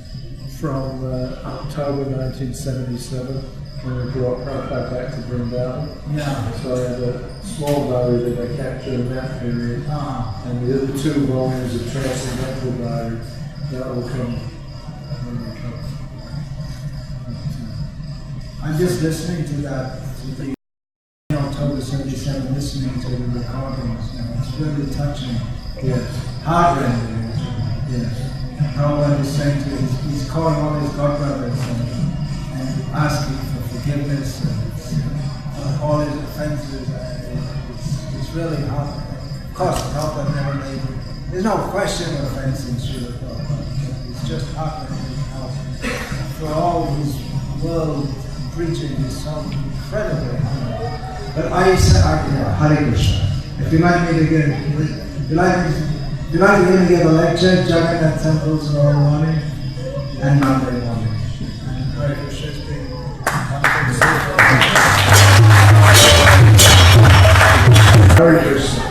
from October 1977 when we brought Prabhupada back to Vrindavan. Yeah. So I have a small diary that I kept during that period. And the other 2 volumes of Transcendental Diary, that will come when they come. I'm just listening to that, to the October 77, listening to the recordings now. It's really touching. Yes. Heart-rending. Yes. Prabhupada is saying to he's calling all his godbrothers and asking for forgiveness and all his offenses. It's really hard. Of course, Prabhupada never made it. There's no question of offense in Srila Prabhupada. It's just heartrending how for all his world preaching is so incredibly hard. But I said, Hare Krishna. If you like me to give, you like to give a lecture, Jagannath temples tomorrow morning and Monday morning. And Hare Krishna has been Hare Krishna.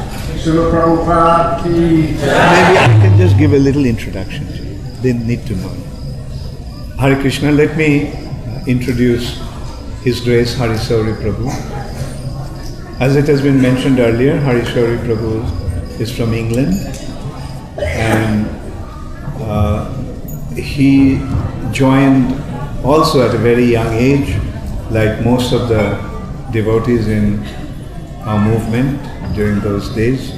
Srila Prabhupada ki. Maybe I can just give a little introduction to you. They need to know. Hare Krishna, let me introduce His Grace Harisauri Prabhu. As it has been mentioned earlier, Harisauri Prabhu is from England, and he joined also at a very young age, like most of the devotees in our movement during those days.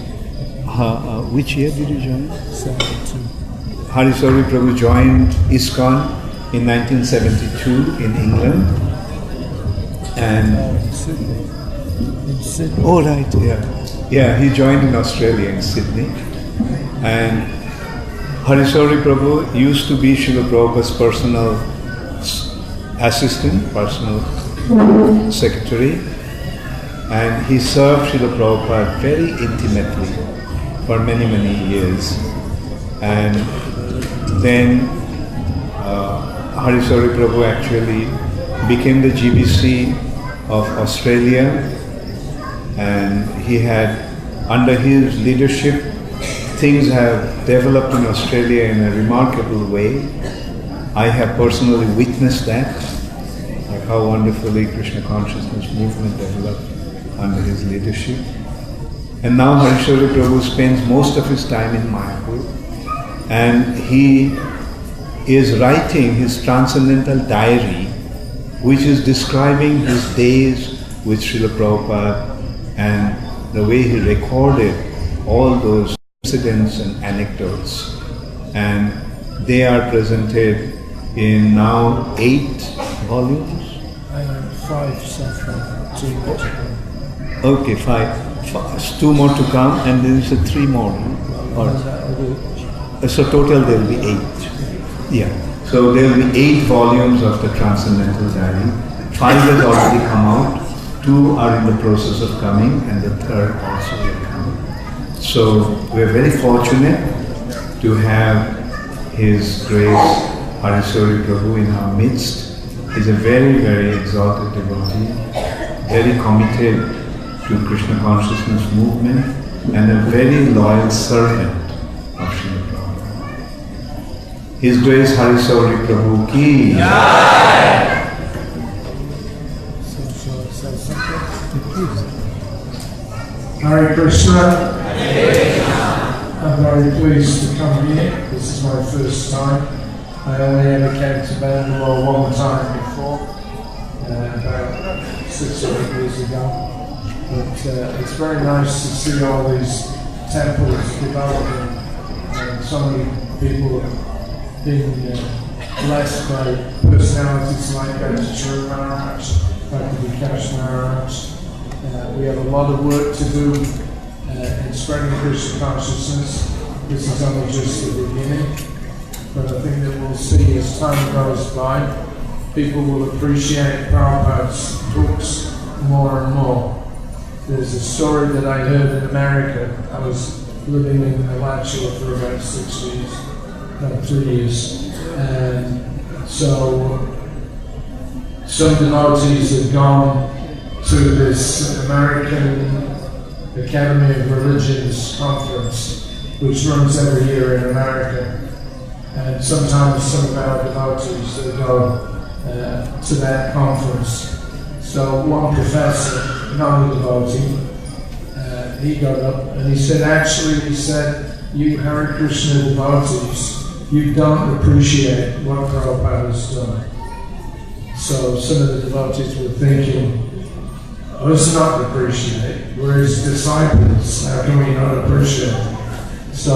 Which year did you join? 72. Harisauri Prabhu joined ISKCON in 1972 in England. And In Sydney. oh right, yeah, he joined in Australia in Sydney. And Harisauri Prabhu used to be Srila Prabhupada's personal assistant, personal secretary, and he served Srila Prabhupada very intimately for many, many years. And then Harisauri Prabhu actually became the GBC of Australia, and he had, under his leadership, things have developed in Australia in a remarkable way. I have personally witnessed that, like how wonderfully Krishna consciousness movement developed under his leadership. And now Harisauri Prabhu spends most of his time in Mayapur, and he is writing his transcendental diary, which is describing his days with Srila Prabhupada and the way he recorded all those incidents and anecdotes. And they are presented in now 8 volumes. 5 so 2 more to come. Okay, 5. 2 more to come, and there is 3 more. So total there will be 8. Yeah. So there will be 8 volumes of the Transcendental Diary. 5 has already come out, 2 are in the process of coming, and the 3rd also will come. So we are very fortunate to have His Grace Harisauri Prabhu in our midst. He's a very, very exalted devotee, very committed to Krishna consciousness movement, and a very loyal servant of Srila Prabhupada. His Grace Harisauri Prabhu ki Jai! Hare Krishna. I'm very pleased to come here. This is my first time. I only ever came to Bengaluru one time before, about 6 or 8 years ago. But it's very nice to see all these temples developing, and so many people being blessed by personalities like Charu Maharaj. We have a lot of work to do in spreading Krishna consciousness. This is only just the beginning, but I think that we'll see as time goes by, people will appreciate Prabhupada's books more and more. There's a story that I heard in America. I was living in Alachua for about 6 years, about 3 years, and So some devotees had gone to this American Academy of Religions conference, which runs every year in America. And sometimes some of our devotees they go to that conference. So one professor, not a devotee, he got up and he said, actually, he said, you Hare Krishna devotees, you don't appreciate what Prabhupada has done. So some of the devotees were thinking, us not appreciate, we're his disciples, how can we not appreciate? So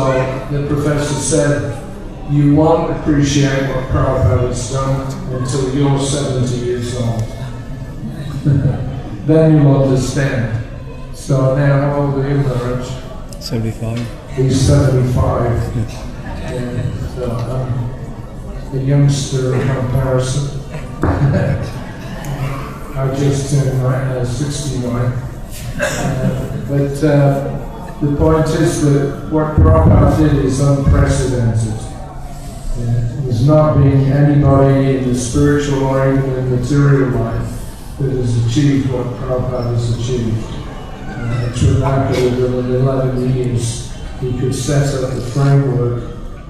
the professor said, you won't appreciate what Prabhupada has done until you're 70 years old. Then you'll understand. So now, how old are you, Maharaj? 75. He's 75. And so I'm a youngster in comparison. I just turned 69. But the point is that what Prabhupada did is unprecedented. There's not been anybody in the spiritual or even in the material life that has achieved what Prabhupada has achieved. It's remarkable that in 11 years he could set up the framework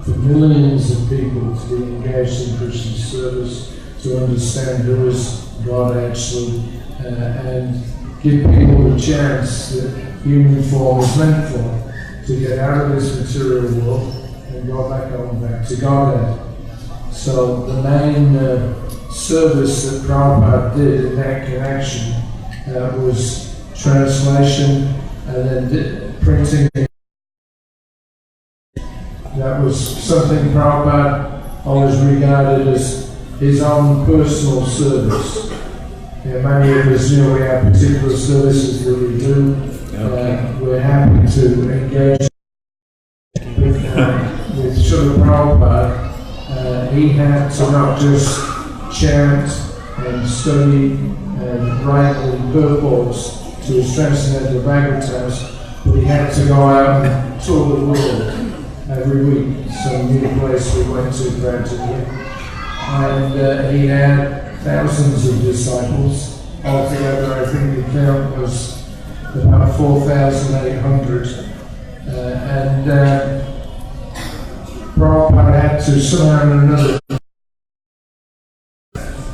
for millions of people to be engaged in Christian service, to understand who is God actually, and give people the chance that human form is meant for, to get out of this material world and go back home, back to Godhead. So the main service that Prabhupada did in that connection was translation and then printing. That was something Prabhupada always regarded as his own personal service. Many of us, we have particular services that we do. We're happy to engage with Srila Prabhupada. He had to not just chant and study and write the purports to his transcendental Bhagavatas, but he had to go out and tour the world every week, some new place we went to practically. And he had thousands of disciples. Altogether, I think the count was about 4,800. And Prabhupada had to somehow or another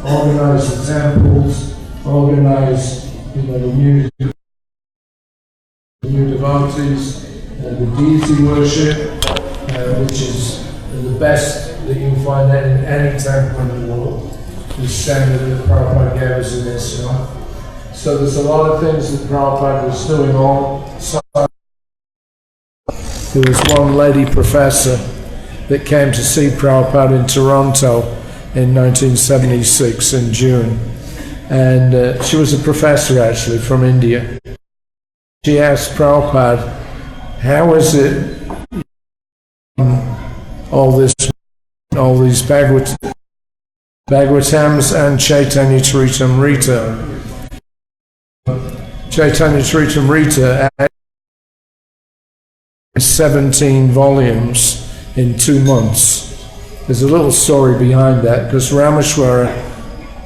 organize the temples, organize the new devotees, the deity worship, which is the best that you can find that in any temple in the world. The standard that Prabhupada gave us in ISKCON. So there's a lot of things that Prabhupada was doing all. There was one lady professor that came to see Prabhupada in Toronto in 1976 in June. And she was a professor actually from India. She asked Prabhupada, how is it all these Bhagavatams and Chaitanya Charitamrita. Chaitanya Charitamrita had 17 volumes in 2 months. There's a little story behind that, because Rameshwara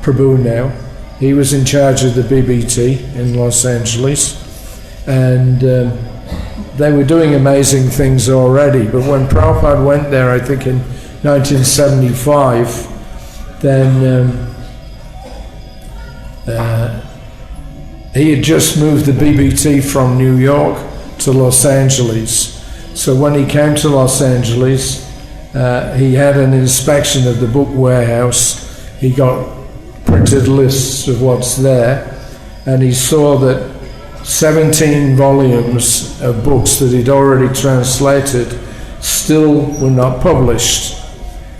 Prabhu now, he was in charge of the BBT in Los Angeles, and they were doing amazing things already, but when Prabhupada went there, I think in 1975, then he had just moved the BBT from New York to Los Angeles. So when he came to Los Angeles, he had an inspection of the book warehouse. He got printed lists of what's there, and he saw that 17 volumes of books that he'd already translated still were not published.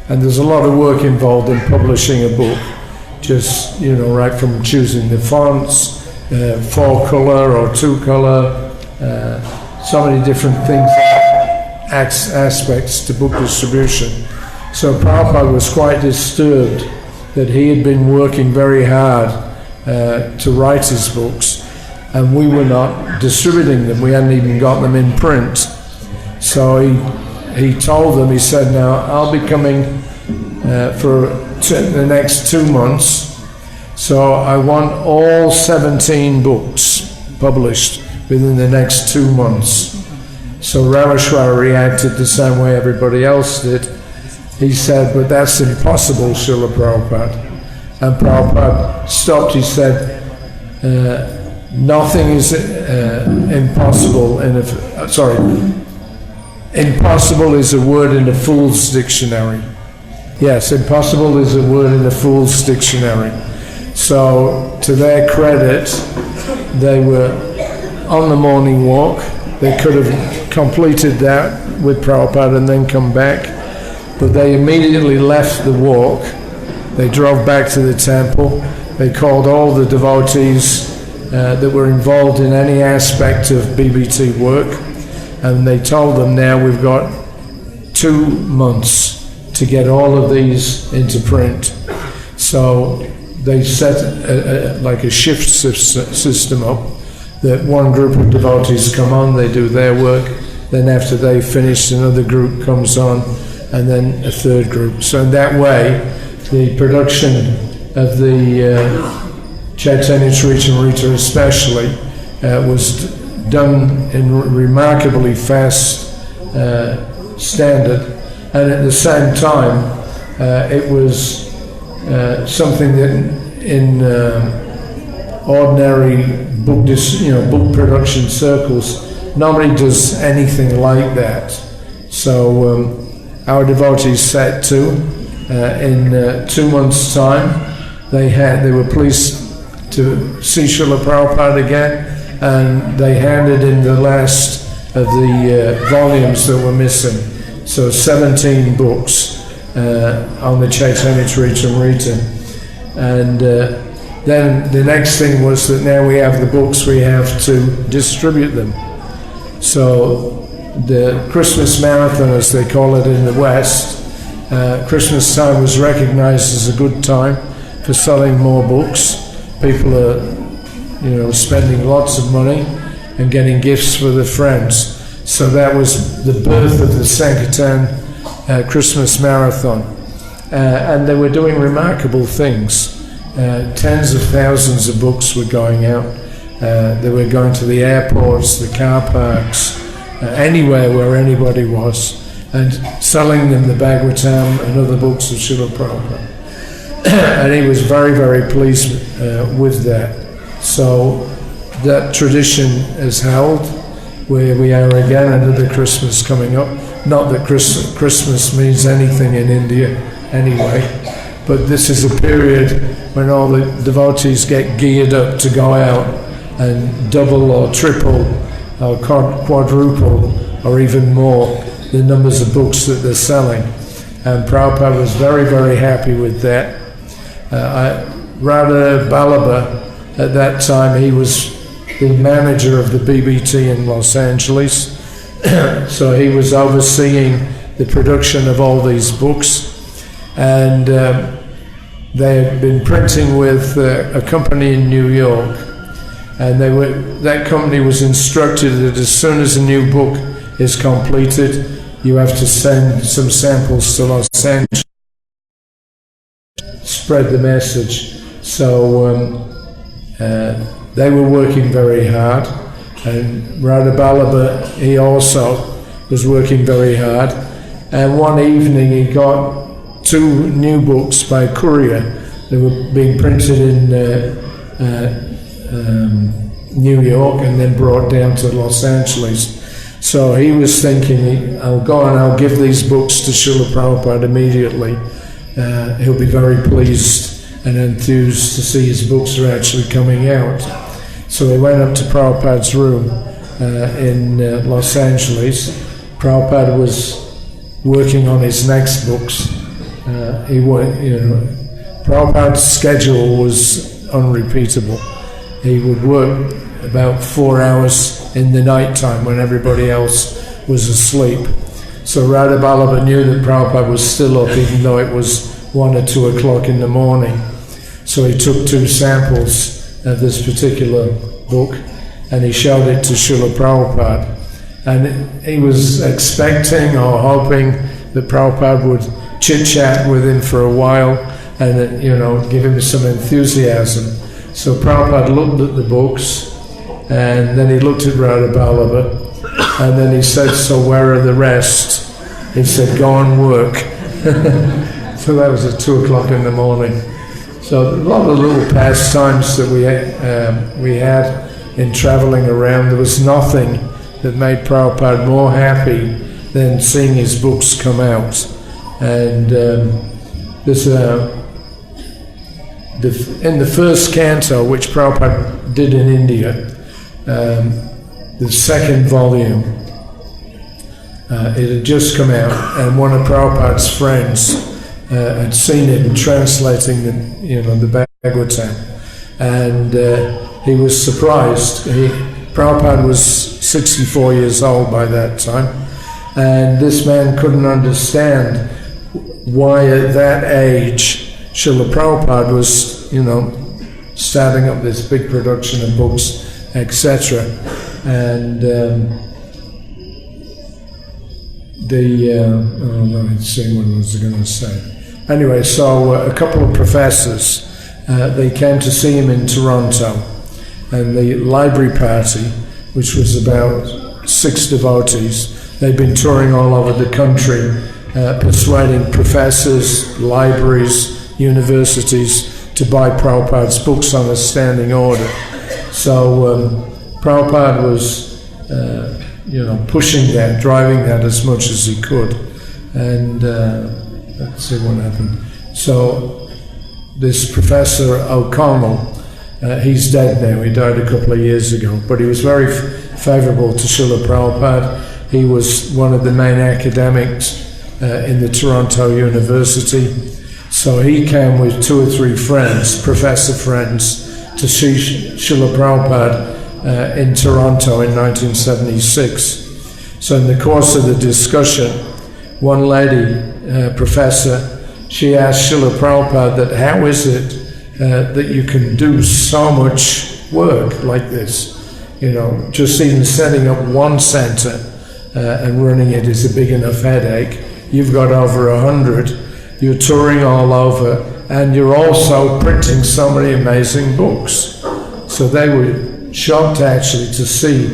And there's a lot of work involved in publishing a book, just, right from choosing the fonts, 4-color or 2-color, so many different things, aspects to book distribution. So Prabhupada was quite disturbed that he had been working very hard to write his books, and we were not distributing them. We hadn't even got them in print. So he told them, he said, now I'll be coming for the next 2 months. So I want all 17 books published within the next 2 months. So Rameshwara reacted the same way everybody else did. He said, but that's impossible, Srila Prabhupada. And Prabhupada stopped. He said, nothing is impossible impossible is a word in the Fool's Dictionary. Yes, impossible is a word in the Fool's Dictionary. So, to their credit, they were on the morning walk. They could have completed that with Prabhupada and then come back, but they immediately left the walk. They drove back to the temple. They called all the devotees that were involved in any aspect of BBT work, and they told them, now we've got 2 months to get all of these into print. So they set like a shift system up, that one group of devotees come on, they do their work, then after they finish, another group comes on, and then a third group. So in that way, the production of the Chaitanya Charitamrita especially was done in remarkably fast standard, and at the same time it was something that in ordinary book production circles nobody does anything like that. So our devotees set to in 2 months' time they were pleased to see Srila Prabhupada again, and they handed in the last of the volumes that were missing. So 17 books on the Chaitanya Charitamrita. And then the next thing was that now we have the books, we have to distribute them. So the Christmas Marathon, as they call it in the West, Christmas time was recognized as a good time for selling more books. People are, spending lots of money and getting gifts for their friends. So that was the birth of the Sankirtan Christmas Marathon. And they were doing remarkable things. Tens of thousands of books were going out. They were going to the airports, the car parks, anywhere where anybody was, and selling them the Bhagavatam and other books of Srila Prabhupada. And he was very, very pleased with that. So that tradition is held, where we are again, another Christmas coming up. Not that Christmas means anything in India anyway, but this is a period when all the devotees get geared up to go out and double or triple or quadruple or even more the numbers of books that they're selling. And Prabhupada was very, very happy with that. Radha Ballabha, at that time, he was the manager of the BBT in Los Angeles. So he was overseeing the production of all these books. And they had been printing with a company in New York. And that company was instructed that as soon as a new book is completed, you have to send some samples to Los Angeles, spread the message. So they were working very hard, and Radha Ballabha, he also was working very hard. And one evening he got 2 new books by courier. They were being printed in New York and then brought down to Los Angeles. So he was thinking, I'll go and I'll give these books to Srila Prabhupada immediately. He'll be very pleased and enthused to see his books are actually coming out. So he went up to Prabhupada's room in Los Angeles. Prabhupada was working on his next books. Prabhupada's schedule was unrepeatable. He would work about 4 hours in the night time when everybody else was asleep. So Radha Ballabha knew that Prabhupada was still up even though it was 1 or 2 o'clock in the morning. So he took 2 samples of this particular book and he showed it to Srila Prabhupada. And he was expecting or hoping that Prabhupada would chit-chat with him for a while and, give him some enthusiasm. So Prabhupada looked at the books, and then he looked at Radha Vallabha, and then he said, "So where are the rest?" He said, "Go and work." So that was at 2 o'clock in the morning. So a lot of little pastimes that we had in traveling around. There was nothing that made Prabhupada more happy than seeing his books come out. And in the first canto, which Prabhupada did in India, the second volume, it had just come out, and one of Prabhupada's friends had seen it and translating the Bhagavatam, and he was surprised. Prabhupada was 64 years old by that time, and this man couldn't understand why at that age Srila Prabhupada was, starting up this big production of books, etc. And let's see what was I going to say. Anyway, so a couple of professors, they came to see him in Toronto, and the library party, which was about 6 devotees, they'd been touring all over the country, persuading professors, libraries, universities to buy Prabhupada's books on a standing order. So Prabhupada was, pushing that, driving that as much as he could. And let's see what happened. So this Professor O'Connell, he's dead now. He died a couple of years ago. But he was very favourable to Srila Prabhupada. He was one of the main academics in the Toronto University. So he came with 2 or 3 friends, professor friends, to see Srila Prabhupada in Toronto in 1976. So in the course of the discussion, one lady, professor, she asked Srila Prabhupada that how is it that you can do so much work like this? Just even setting up one center and running it is a big enough headache. You've got over 100. You're touring all over, and you're also printing so many amazing books. So they were shocked actually to see,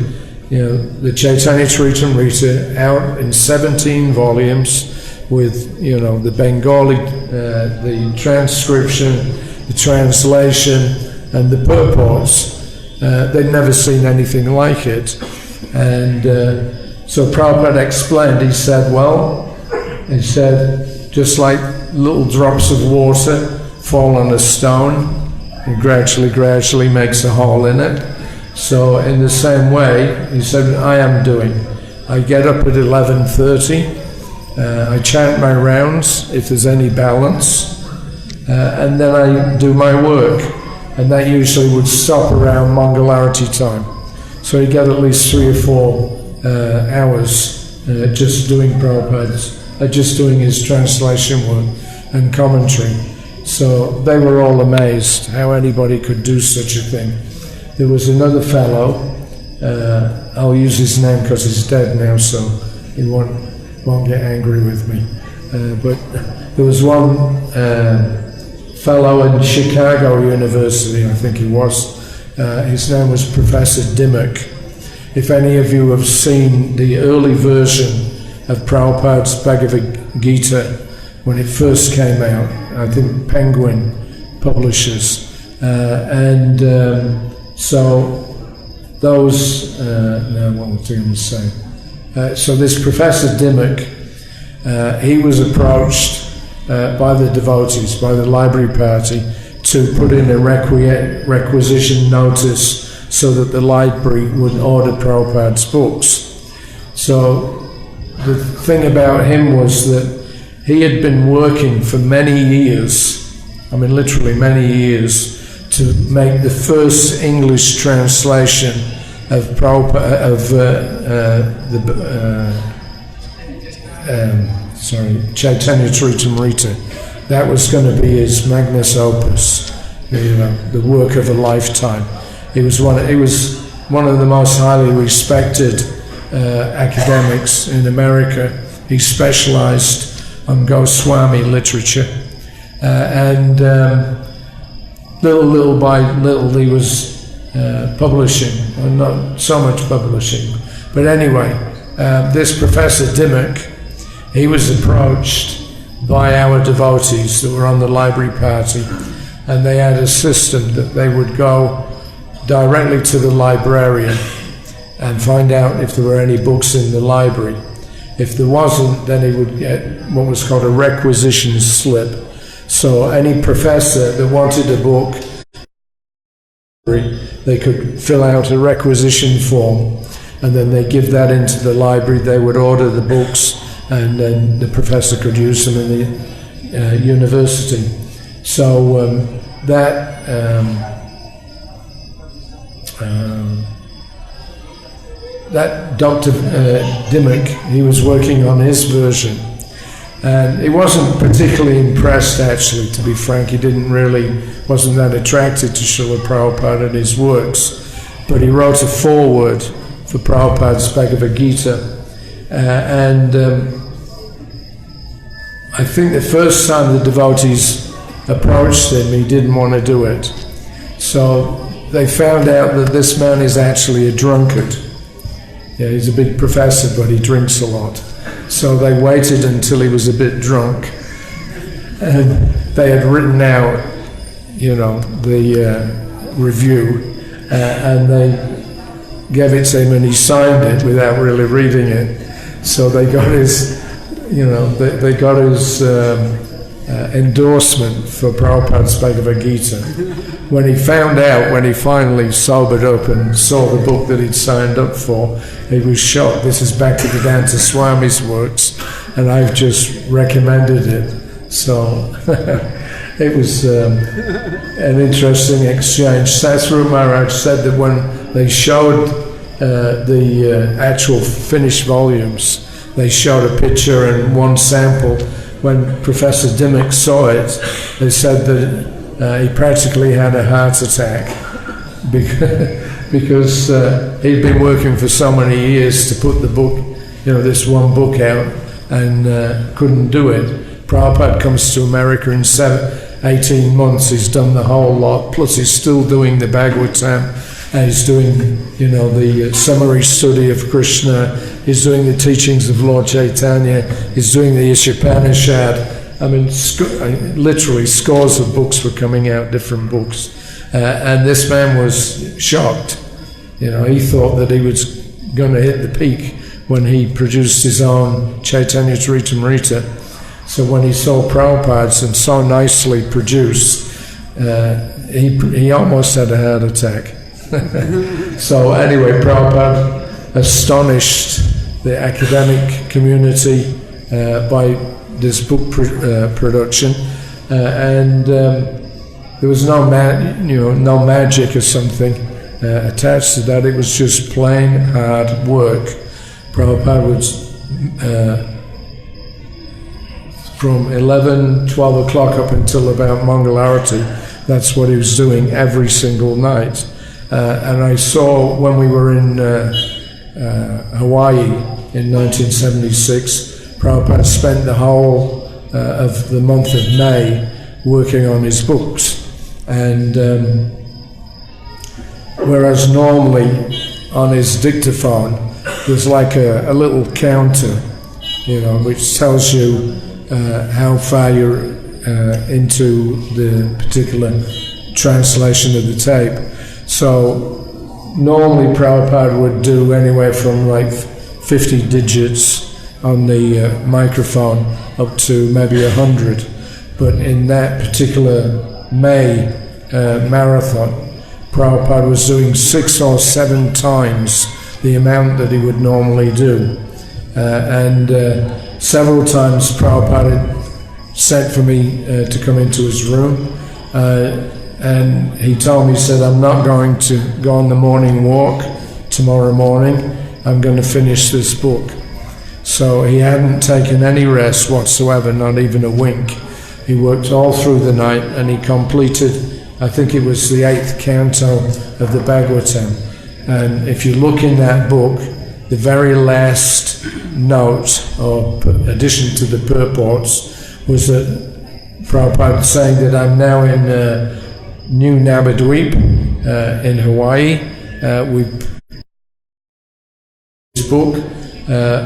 the Chaitanya Charitamrita out in 17 volumes with, the Bengali, the transcription, the translation, and the purports. They'd never seen anything like it. And so Prabhupada explained, he said, just like little drops of water fall on a stone, and gradually makes a hole in it. So in the same way, he said, I am doing. I get up at 11:30, I chant my rounds, if there's any balance, and then I do my work. And that usually would stop around Mangalarati time. So you get at least 3 or 4 hours just doing Prabhupada's, just doing his translation work and commentary. So they were all amazed how anybody could do such a thing. There was another fellow, I'll use his name because he's dead now, so he won't get angry with me. But there was one fellow in Chicago University, I think he was. His name was Professor Dimmock. If any of you have seen the early version of Prabhupada's Bhagavad Gita when it first came out, I think Penguin Publishers, so those, what was I going to say? So this Professor Dimmock, he was approached by the devotees, by the library party, to put in a requisition notice so that the library would order Prabhupada's books. So the thing about him was that he had been working for many years, literally many years, to make the first English translation of Prabhupada, Chaitanya Charitamrita. That was going to be his magnus opus, the work of a lifetime. He was one of the most highly respected academics in America. He specialized on Goswami literature. And little by little he was publishing, and not so much publishing. But anyway, this Professor Dimmock, he was approached by our devotees that were on the library party, and they had a system that they would go directly to the librarian and find out if there were any books in the library. If there wasn't, then he would get what was called a requisition slip. So any professor that wanted a book, they could fill out a requisition form, and then they give that into the library. They would order the books, and then the professor could use them in the university. So that Dr. Dimmock, he was working on his version, and he wasn't particularly impressed, actually, to be frank. He wasn't that attracted to Srila Prabhupada and his works, but he wrote a foreword for Prabhupada's Bhagavad Gita, and I think the first time the devotees approached him, he didn't want to do it. So they found out that this man is actually a drunkard. Yeah, he's a big professor, but he drinks a lot. So they waited until he was a bit drunk, and they had written out, the review, and they gave it to him, and he signed it without really reading it. So they got his, they got his endorsement for Prabhupada's Bhagavad Gita. When he found out, when he finally sobered up and saw the book that he'd signed up for, he was shocked. This is back to Vedanta Swami's works, and I've just recommended it. So it was an interesting exchange. Satsvaru Maharaj said that when they showed the actual finished volumes, they showed a picture and one sample. When Professor Dimmock saw it, they said that he practically had a heart attack because he'd been working for so many years to put the book, this one book out, and couldn't do it. Prabhupada comes to America in 18 months, he's done the whole lot, plus he's still doing the Bhagavatam, and he's doing, the summary study of Krishna, he's doing the teachings of Lord Chaitanya, he's doing the Ishopanishad. I mean, literally scores of books were coming out, different books. And this man was shocked. He thought that he was going to hit the peak when he produced his own Chaitanya Charitamrita. So when he saw Prabhupada's and so nicely produced, he almost had a heart attack. So anyway, Prabhupada astonished the academic community by this book production, and there was no magic or something attached to that. It was just plain hard work. Prabhupada was from 12 o'clock up until about Mangalarati. That's what he was doing every single night. And I saw when we were in Hawaii in 1976, Prabhupada spent the whole of the month of May working on his books. And whereas normally on his dictaphone there's like a little counter, which tells you how far you're into the particular translation of the tape. So normally Prabhupada would do anywhere from like 50 digits on the microphone up to maybe 100. But in that particular May marathon, Prabhupada was doing 6 or 7 times the amount that he would normally do. And several times Prabhupada sent for me to come into his room. And he told me, he said, I'm not going to go on the morning walk tomorrow morning. I'm going to finish this book. So he hadn't taken any rest whatsoever, not even a wink. He worked all through the night, and he completed, I think it was the 8th canto of the Bhagavatam. And if you look in that book, the very last note, or addition to the purports, was that Prabhupada saying that I'm now in New Navadweep in Hawaii. We this book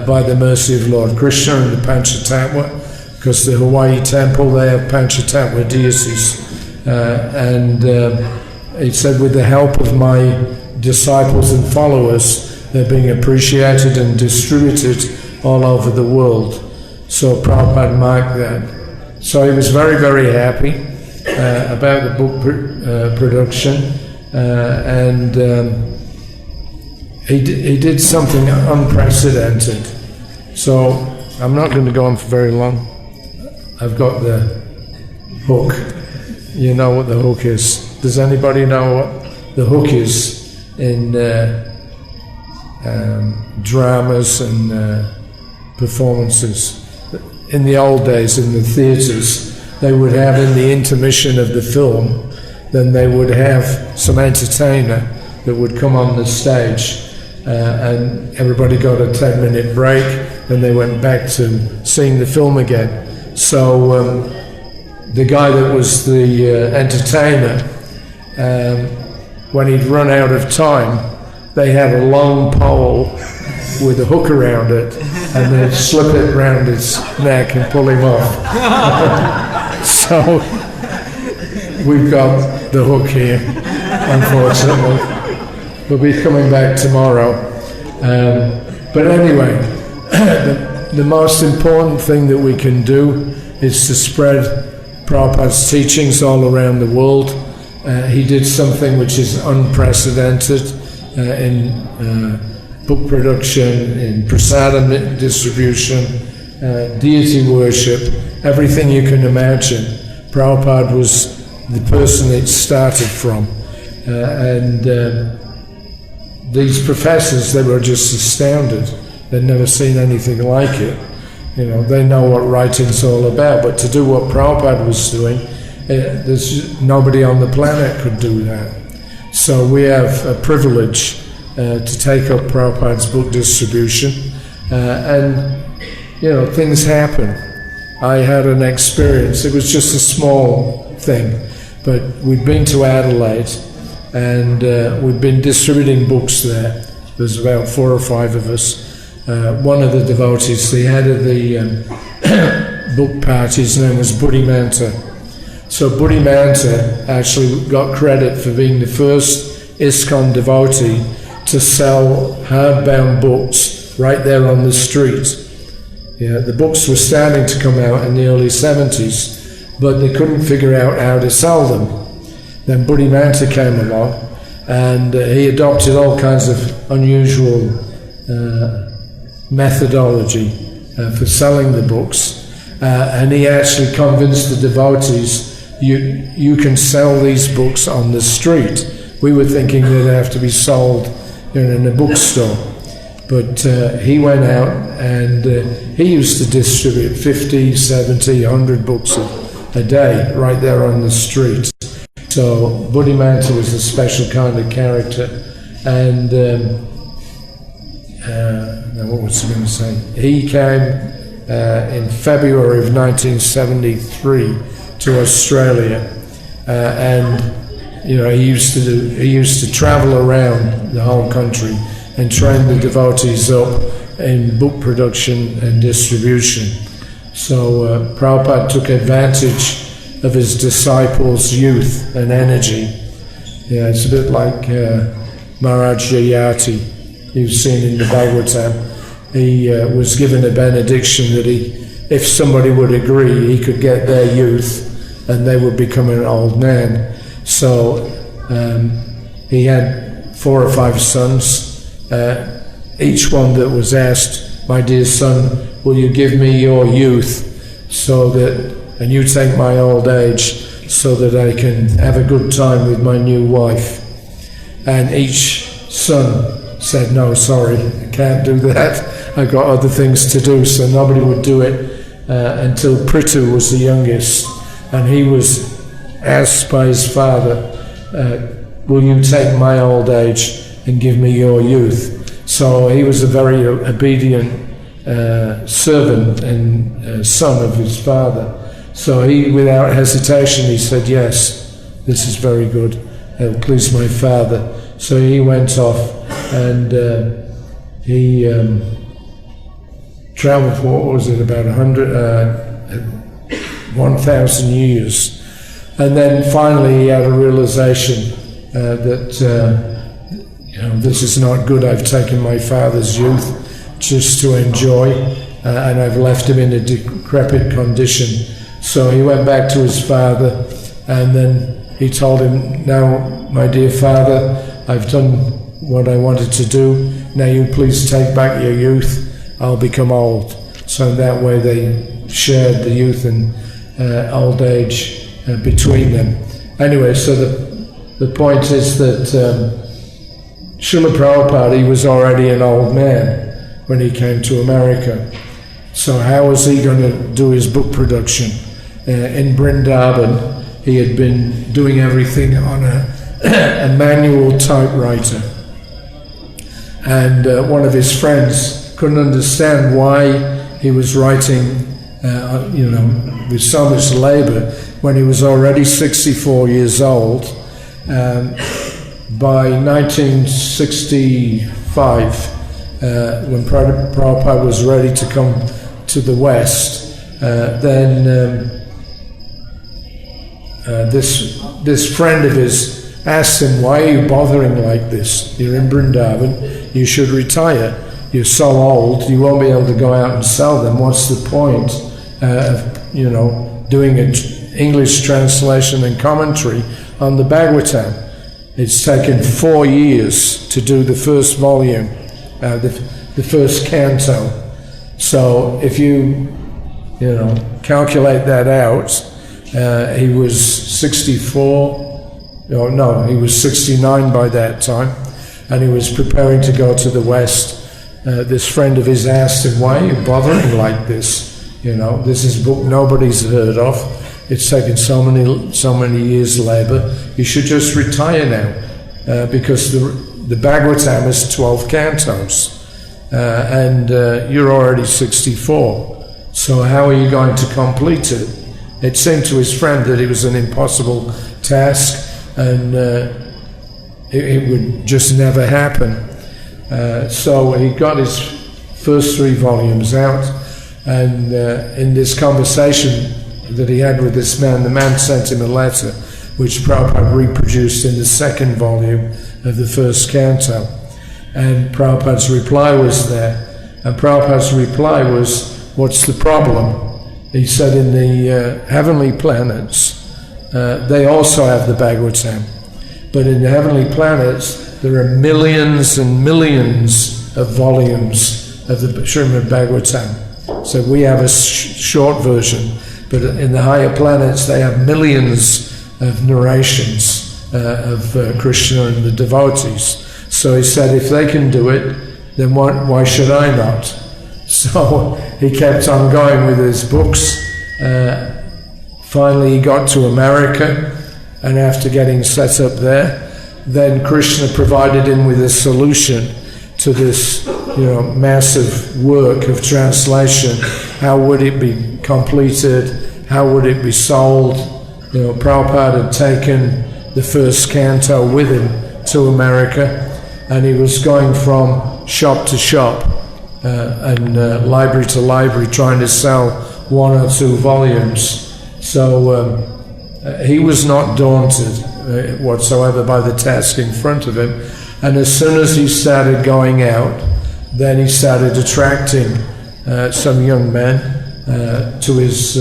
by the mercy of Lord Krishna and the Panchatattva, because the Hawaii temple, they have Panchatattva deities. And he said, with the help of my disciples and followers, they're being appreciated and distributed all over the world. So Prabhupada marked that. So he was very, very happy about the book production, and he did something unprecedented. So I'm not going to go on for very long. I've got the hook. You know what the hook is. Does anybody know what the hook is in dramas and performances? In the old days, in the theatres, they would have, in the intermission of the film, then they would have some entertainer that would come on the stage, and everybody got a 10-minute break, and they went back to seeing the film again. So the guy that was the entertainer, when he'd run out of time, they had a long pole with a hook around it, and they'd slip it around his neck and pull him off. So we've got the hook here, unfortunately. We'll be coming back tomorrow. But anyway, the most important thing that we can do is to spread Prabhupada's teachings all around the world. He did something which is unprecedented in book production, in prasadam distribution, deity worship, everything you can imagine. Prabhupada was the person it started from. And these professors, they were just astounded. They'd never seen anything like it. You know, they know what writing's all about, but to do what Prabhupada was doing, there's nobody on the planet could do that. So we have a privilege to take up Prabhupada's book distribution, and you know, things happen. I had an experience, it was just a small thing, but we'd been to Adelaide, and we'd been distributing books there. There's about 4 or 5 of us. One of the devotees, the head of the book party, his name was Buddhimanta. So Buddhimanta actually got credit for being the first ISKCON devotee to sell hardbound books right there on the street. Yeah, the books were starting to come out in the early 70s, but they couldn't figure out how to sell them. Then Buddhimanta came along, and he adopted all kinds of unusual methodology for selling the books, and he actually convinced the devotees, you can sell these books on the street. We were thinking they'd have to be sold in a bookstore, but he went out and he used to distribute 50, 70, 100 books a day right there on the street. So Buddhimanta was a special kind of character, and what was I going to say? He came in February of 1973 to Australia, and you know, he used to travel around the whole country and train the devotees up in book production and distribution. So Prabhupada took advantage of his disciples' youth and energy. Yeah, it's a bit like Maharaj Jayati, you've seen in the Bhagavatam. He was given a benediction that if somebody would agree, he could get their youth and they would become an old man. So he had 4 or 5 sons. Each one that was asked, my dear son, will you give me your youth and you take my old age so that I can have a good time with my new wife? And each son said, no, sorry, I can't do that. I've got other things to do. So nobody would do it until Prithu was the youngest. And he was asked by his father, will you take my old age and give me your youth? So he was a very obedient servant and son of his father. So he, without hesitation, he said, yes, this is very good. It'll please my father. So he went off and he traveled for, what was it, about 1,000 years. And then finally he had a realization that this is not good. I've taken my father's youth just to enjoy, and I've left him in a decrepit condition. So he went back to his father, and then he told him, now, my dear father, I've done what I wanted to do. Now you please take back your youth. I'll become old. So that way they shared the youth and old age between them. Anyway, so the point is that Srila Prabhupada, he was already an old man when he came to America. So how was he going to do his book production? In Vrindavan, he had been doing everything on a manual typewriter. And one of his friends couldn't understand why he was writing, with so much labor when he was already 64 years old. By 1965, when Prabhupada was ready to come to the West, then this friend of his asked him, why are you bothering like this? You're in Vrindavan, you should retire. You're so old, you won't be able to go out and sell them. What's the point of, doing an English translation and commentary on the Bhagavatam? It's taken 4 years to do the first volume, the first canto. So if you calculate that out, he was 64, he was 69 by that time, and he was preparing to go to the West. This friend of his asked him, why are you bothering like this? This is a book nobody's heard of. It's taken so many years' labor. You should just retire now, because the Bhagavatam is 12 cantos, and you're already 64. So how are you going to complete it? It seemed to his friend that it was an impossible task, and it would just never happen. So he got his first 3 volumes out, and in this conversation that he had with this man, the man sent him a letter which Prabhupada reproduced in the 2nd volume of the first canto. And Prabhupada's reply was there. And Prabhupada's reply was, what's the problem? He said, in the heavenly planets, they also have the Bhagavatam. But in the heavenly planets, there are millions and millions of volumes of the Srimad Bhagavatam. So we have a short version, but in the higher planets, they have millions of narrations of Krishna and the devotees. So he said, if they can do it, then why should I not? So he kept on going with his books. Finally, he got to America, and after getting set up there, then Krishna provided him with a solution to this, massive work of translation. How would it be completed? How would it be sold? Prabhupada had taken the first canto with him to America, and he was going from shop to shop and library to library trying to sell 1 or 2 volumes. So he was not daunted whatsoever by the task in front of him. And as soon as he started going out, then he started attracting some young men to his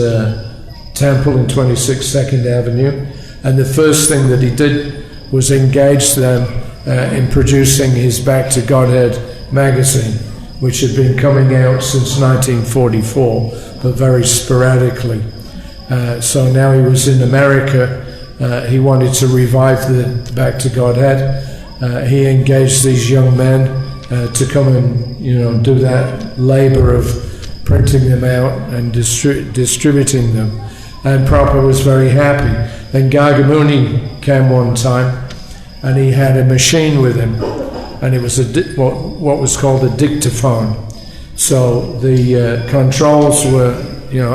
temple in 26 2nd Avenue. And the first thing that he did was engage them in producing his Back to Godhead magazine, which had been coming out since 1944, but very sporadically. So now he was in America. He wanted to revive the Back to Godhead. He engaged these young men to come and do that labor of printing them out and distributing them. And Prabhupada was very happy. Then Gargamuni came one time, and he had a machine with him, and it was what was called a dictaphone. So the controls were,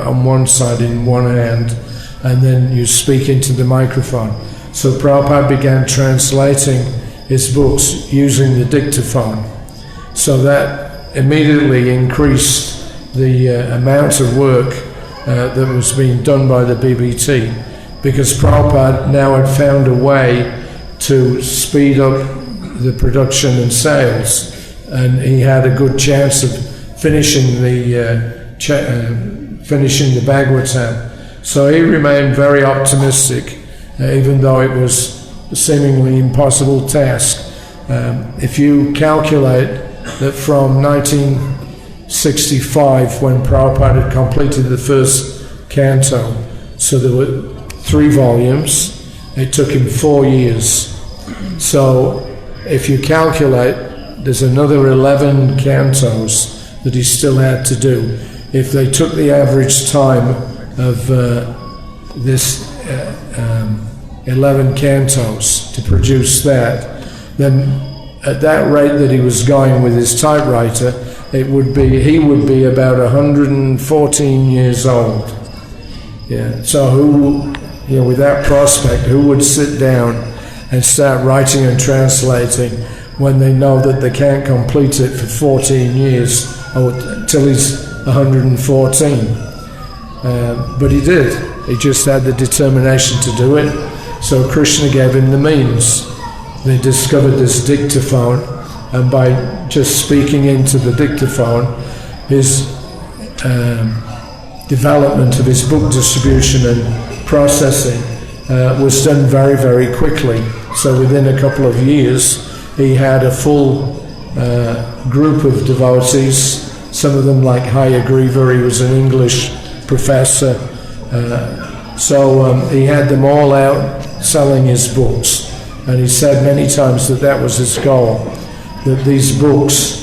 on one side in one hand, and then you speak into the microphone. So Prabhupada began translating his books using the dictaphone. So that immediately increased the amount of work that was being done by the BBT, because Prabhupada now had found a way to speed up the production and sales, and he had a good chance of finishing the Bhagavatam. So he remained very optimistic, even though it was a seemingly impossible task. If you calculate that from 1965, when Prabhupada had completed the first canto, so there were 3 volumes, it took him 4 years. So if you calculate, there's another 11 cantos that he still had to do. If they took the average time of this 11 cantos to produce that, then at that rate that he was going with his typewriter, he would be about 114 years old. Yeah. So with that prospect, who would sit down and start writing and translating when they know that they can't complete it for 14 years or till he's 114? But he did. He just had the determination to do it. So Krishna gave him the means. They discovered this dictaphone, and by just speaking into the dictaphone, his development of his book distribution and processing was done very, very quickly. So within a couple of years, he had a full group of devotees, some of them like Hayagriva, he was an English professor. So he had them all out selling his books. And he said many times that was his goal, that these books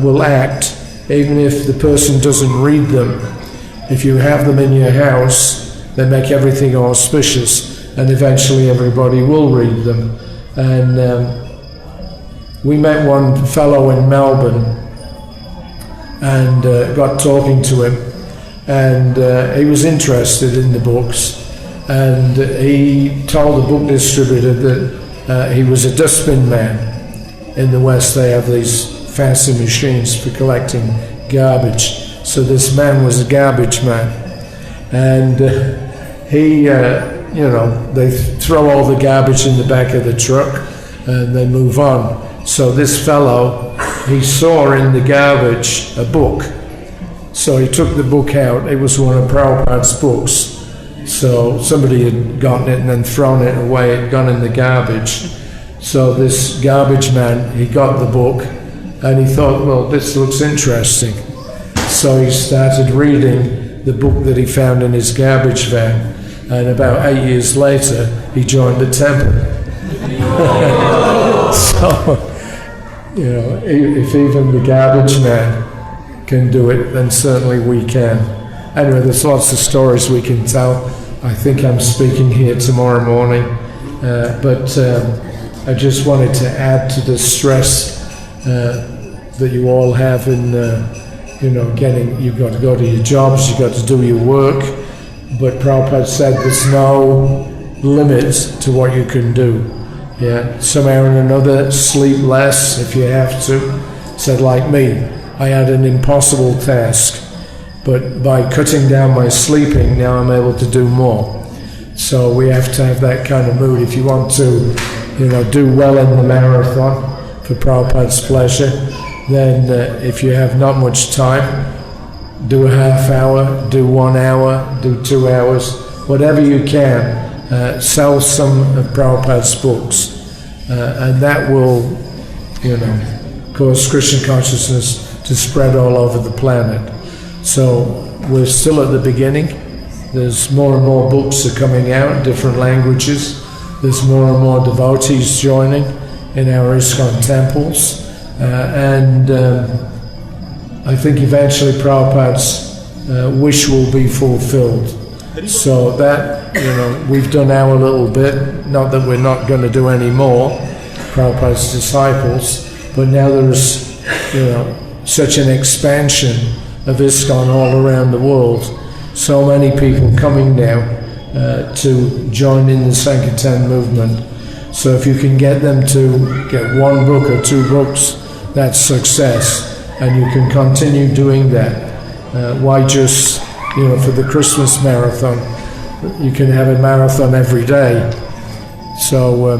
will act, even if the person doesn't read them. If you have them in your house, they make everything auspicious, and eventually everybody will read them. And we met one fellow in Melbourne and got talking to him, and he was interested in the books, and he told the book distributor that he was a dustbin man. In the West they have these fancy machines for collecting garbage. So this man was a garbage man, and he, they throw all the garbage in the back of the truck and they move on. So this fellow, he saw in the garbage a book. So he took the book out. It was one of Prabhupada's books. So somebody had gotten it and then thrown it away, it had gone in the garbage. So this garbage man, he got the book and he thought, well, this looks interesting. So he started reading the book that he found in his garbage van, and about 8 years later, he joined the temple. So, if even the garbage man can do it, then certainly we can. Anyway, there's lots of stories we can tell. I think I'm speaking here tomorrow morning, but I just wanted to add to the stress that you all have in, you've got to go to your jobs, you've got to do your work, but Prabhupada said there's no limit to what you can do. Yeah, somehow or another, sleep less if you have to. Said like me, I had an impossible task, but by cutting down my sleeping, now I'm able to do more. So we have to have that kind of mood. If you want to, do well in the marathon for Prabhupada's pleasure, then if you have not much time, do a half hour, do 1 hour, do 2 hours, whatever you can. Sell some of Prabhupada's books, and that will, cause Krishna consciousness to spread all over the planet. So we're still at the beginning. There's more and more books are coming out in different languages. There's more and more devotees joining in our ISKCON temples, and I think eventually Prabhupada's wish will be fulfilled. So that, we've done our little bit, not that we're not going to do any more, Prabhupada's disciples, but now there's, such an expansion of ISKCON all around the world. So many people coming now to join in the Sankirtan movement. So if you can get them to get one book or two books, that's success. And you can continue doing that. Why just, for the Christmas marathon? You can have a marathon every day. So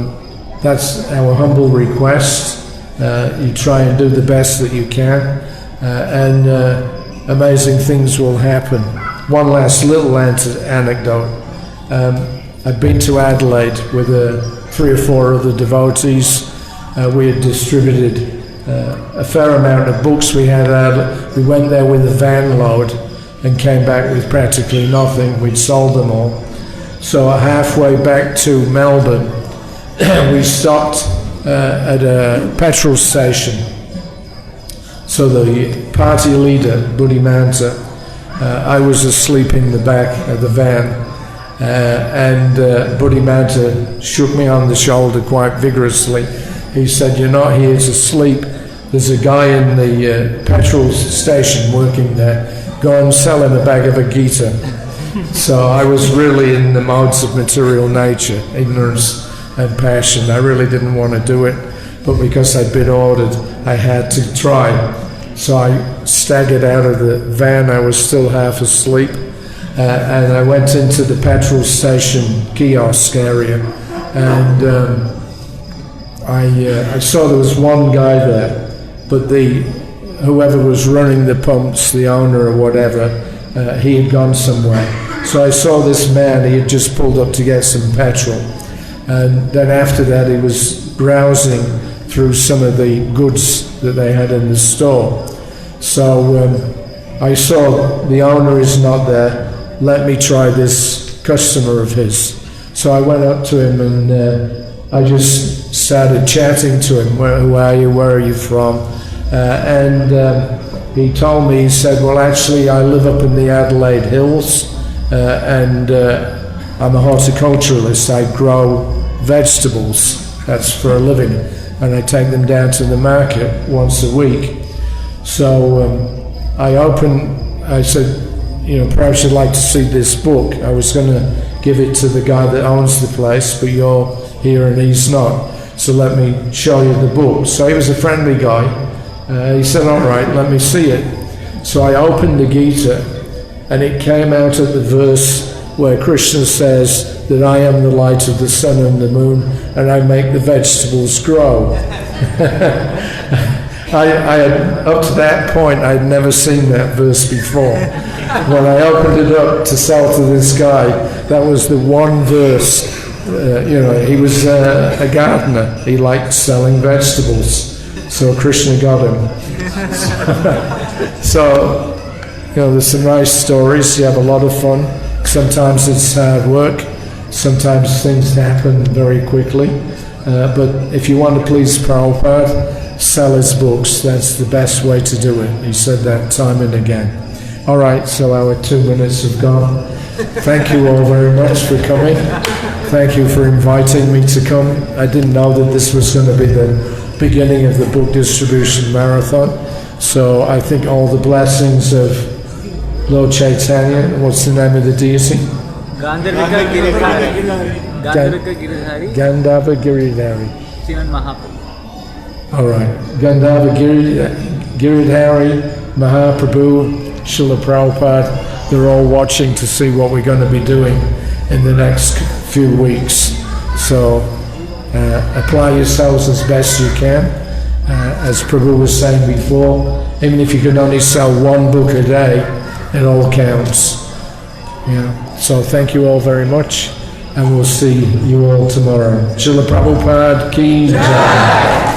that's our humble request. You try and do the best that you can, and amazing things will happen. One last little anecdote. I'd been to Adelaide with 3 or 4 other devotees. We had distributed a fair amount of books. We went there with a van load and came back with practically nothing. We'd sold them all. So halfway back to Melbourne, we stopped at a petrol station. So the party leader, Buddhimanta, I was asleep in the back of the van, and Buddhimanta shook me on the shoulder quite vigorously. He said, "You're not here to sleep. There's a guy in the petrol station working there. Go and sell him a bag of a Gita." So I was really in the modes of material nature, ignorance and passion. I really didn't want to do it, but because I'd been ordered, I had to try. So I staggered out of the van. I was still half asleep, and I went into the petrol station kiosk area, and I saw there was one guy there, but whoever was running the pumps, the owner or whatever, he had gone somewhere. So I saw this man, he had just pulled up to get some petrol. And then after that, he was browsing through some of the goods that they had in the store. So I saw the owner is not there, let me try this customer of his. So I went up to him and I just started chatting to him. Who are you? Where are you from? And he told me, he said, "Well, actually, I live up in the Adelaide Hills, and I'm a horticulturalist. I grow vegetables. That's for a living. And I take them down to the market once a week." So I said, perhaps you'd like to see this book. I was going to give it to the guy that owns the place, but you're here and he's not. So let me show you the book. So he was a friendly guy. He said, "All right, let me see it." So I opened the Gita, and it came out at the verse where Krishna says that I am the light of the sun and the moon, and I make the vegetables grow. Up to that point, I'd never seen that verse before. When I opened it up to sell to this guy, that was the one verse. He was a gardener. He liked selling vegetables. So Krishna got him. So, there's some nice stories. You have a lot of fun. Sometimes it's hard work. Sometimes things happen very quickly. But if you want to please Prabhupada, sell his books. That's the best way to do it. He said that time and again. All right, so our 2 minutes have gone. Thank you all very much for coming. Thank you for inviting me to come. I didn't know that this was going to be the beginning of the book distribution marathon. So I think all the blessings of Lord Chaitanya, what's the name of the deity? Gandharva Giridhari. Gandharva Giridhari. Sriman Mahaprabhu. All right. Gandharva Giridhari, Mahaprabhu, Srila Prabhupada, they're all watching to see what we're going to be doing in the next few weeks. So apply yourselves as best you can. As Prabhu was saying before, even if you can only sell one book a day, it all counts. So thank you all very much, and we'll see you all tomorrow. Srila Prabhupada ki jai.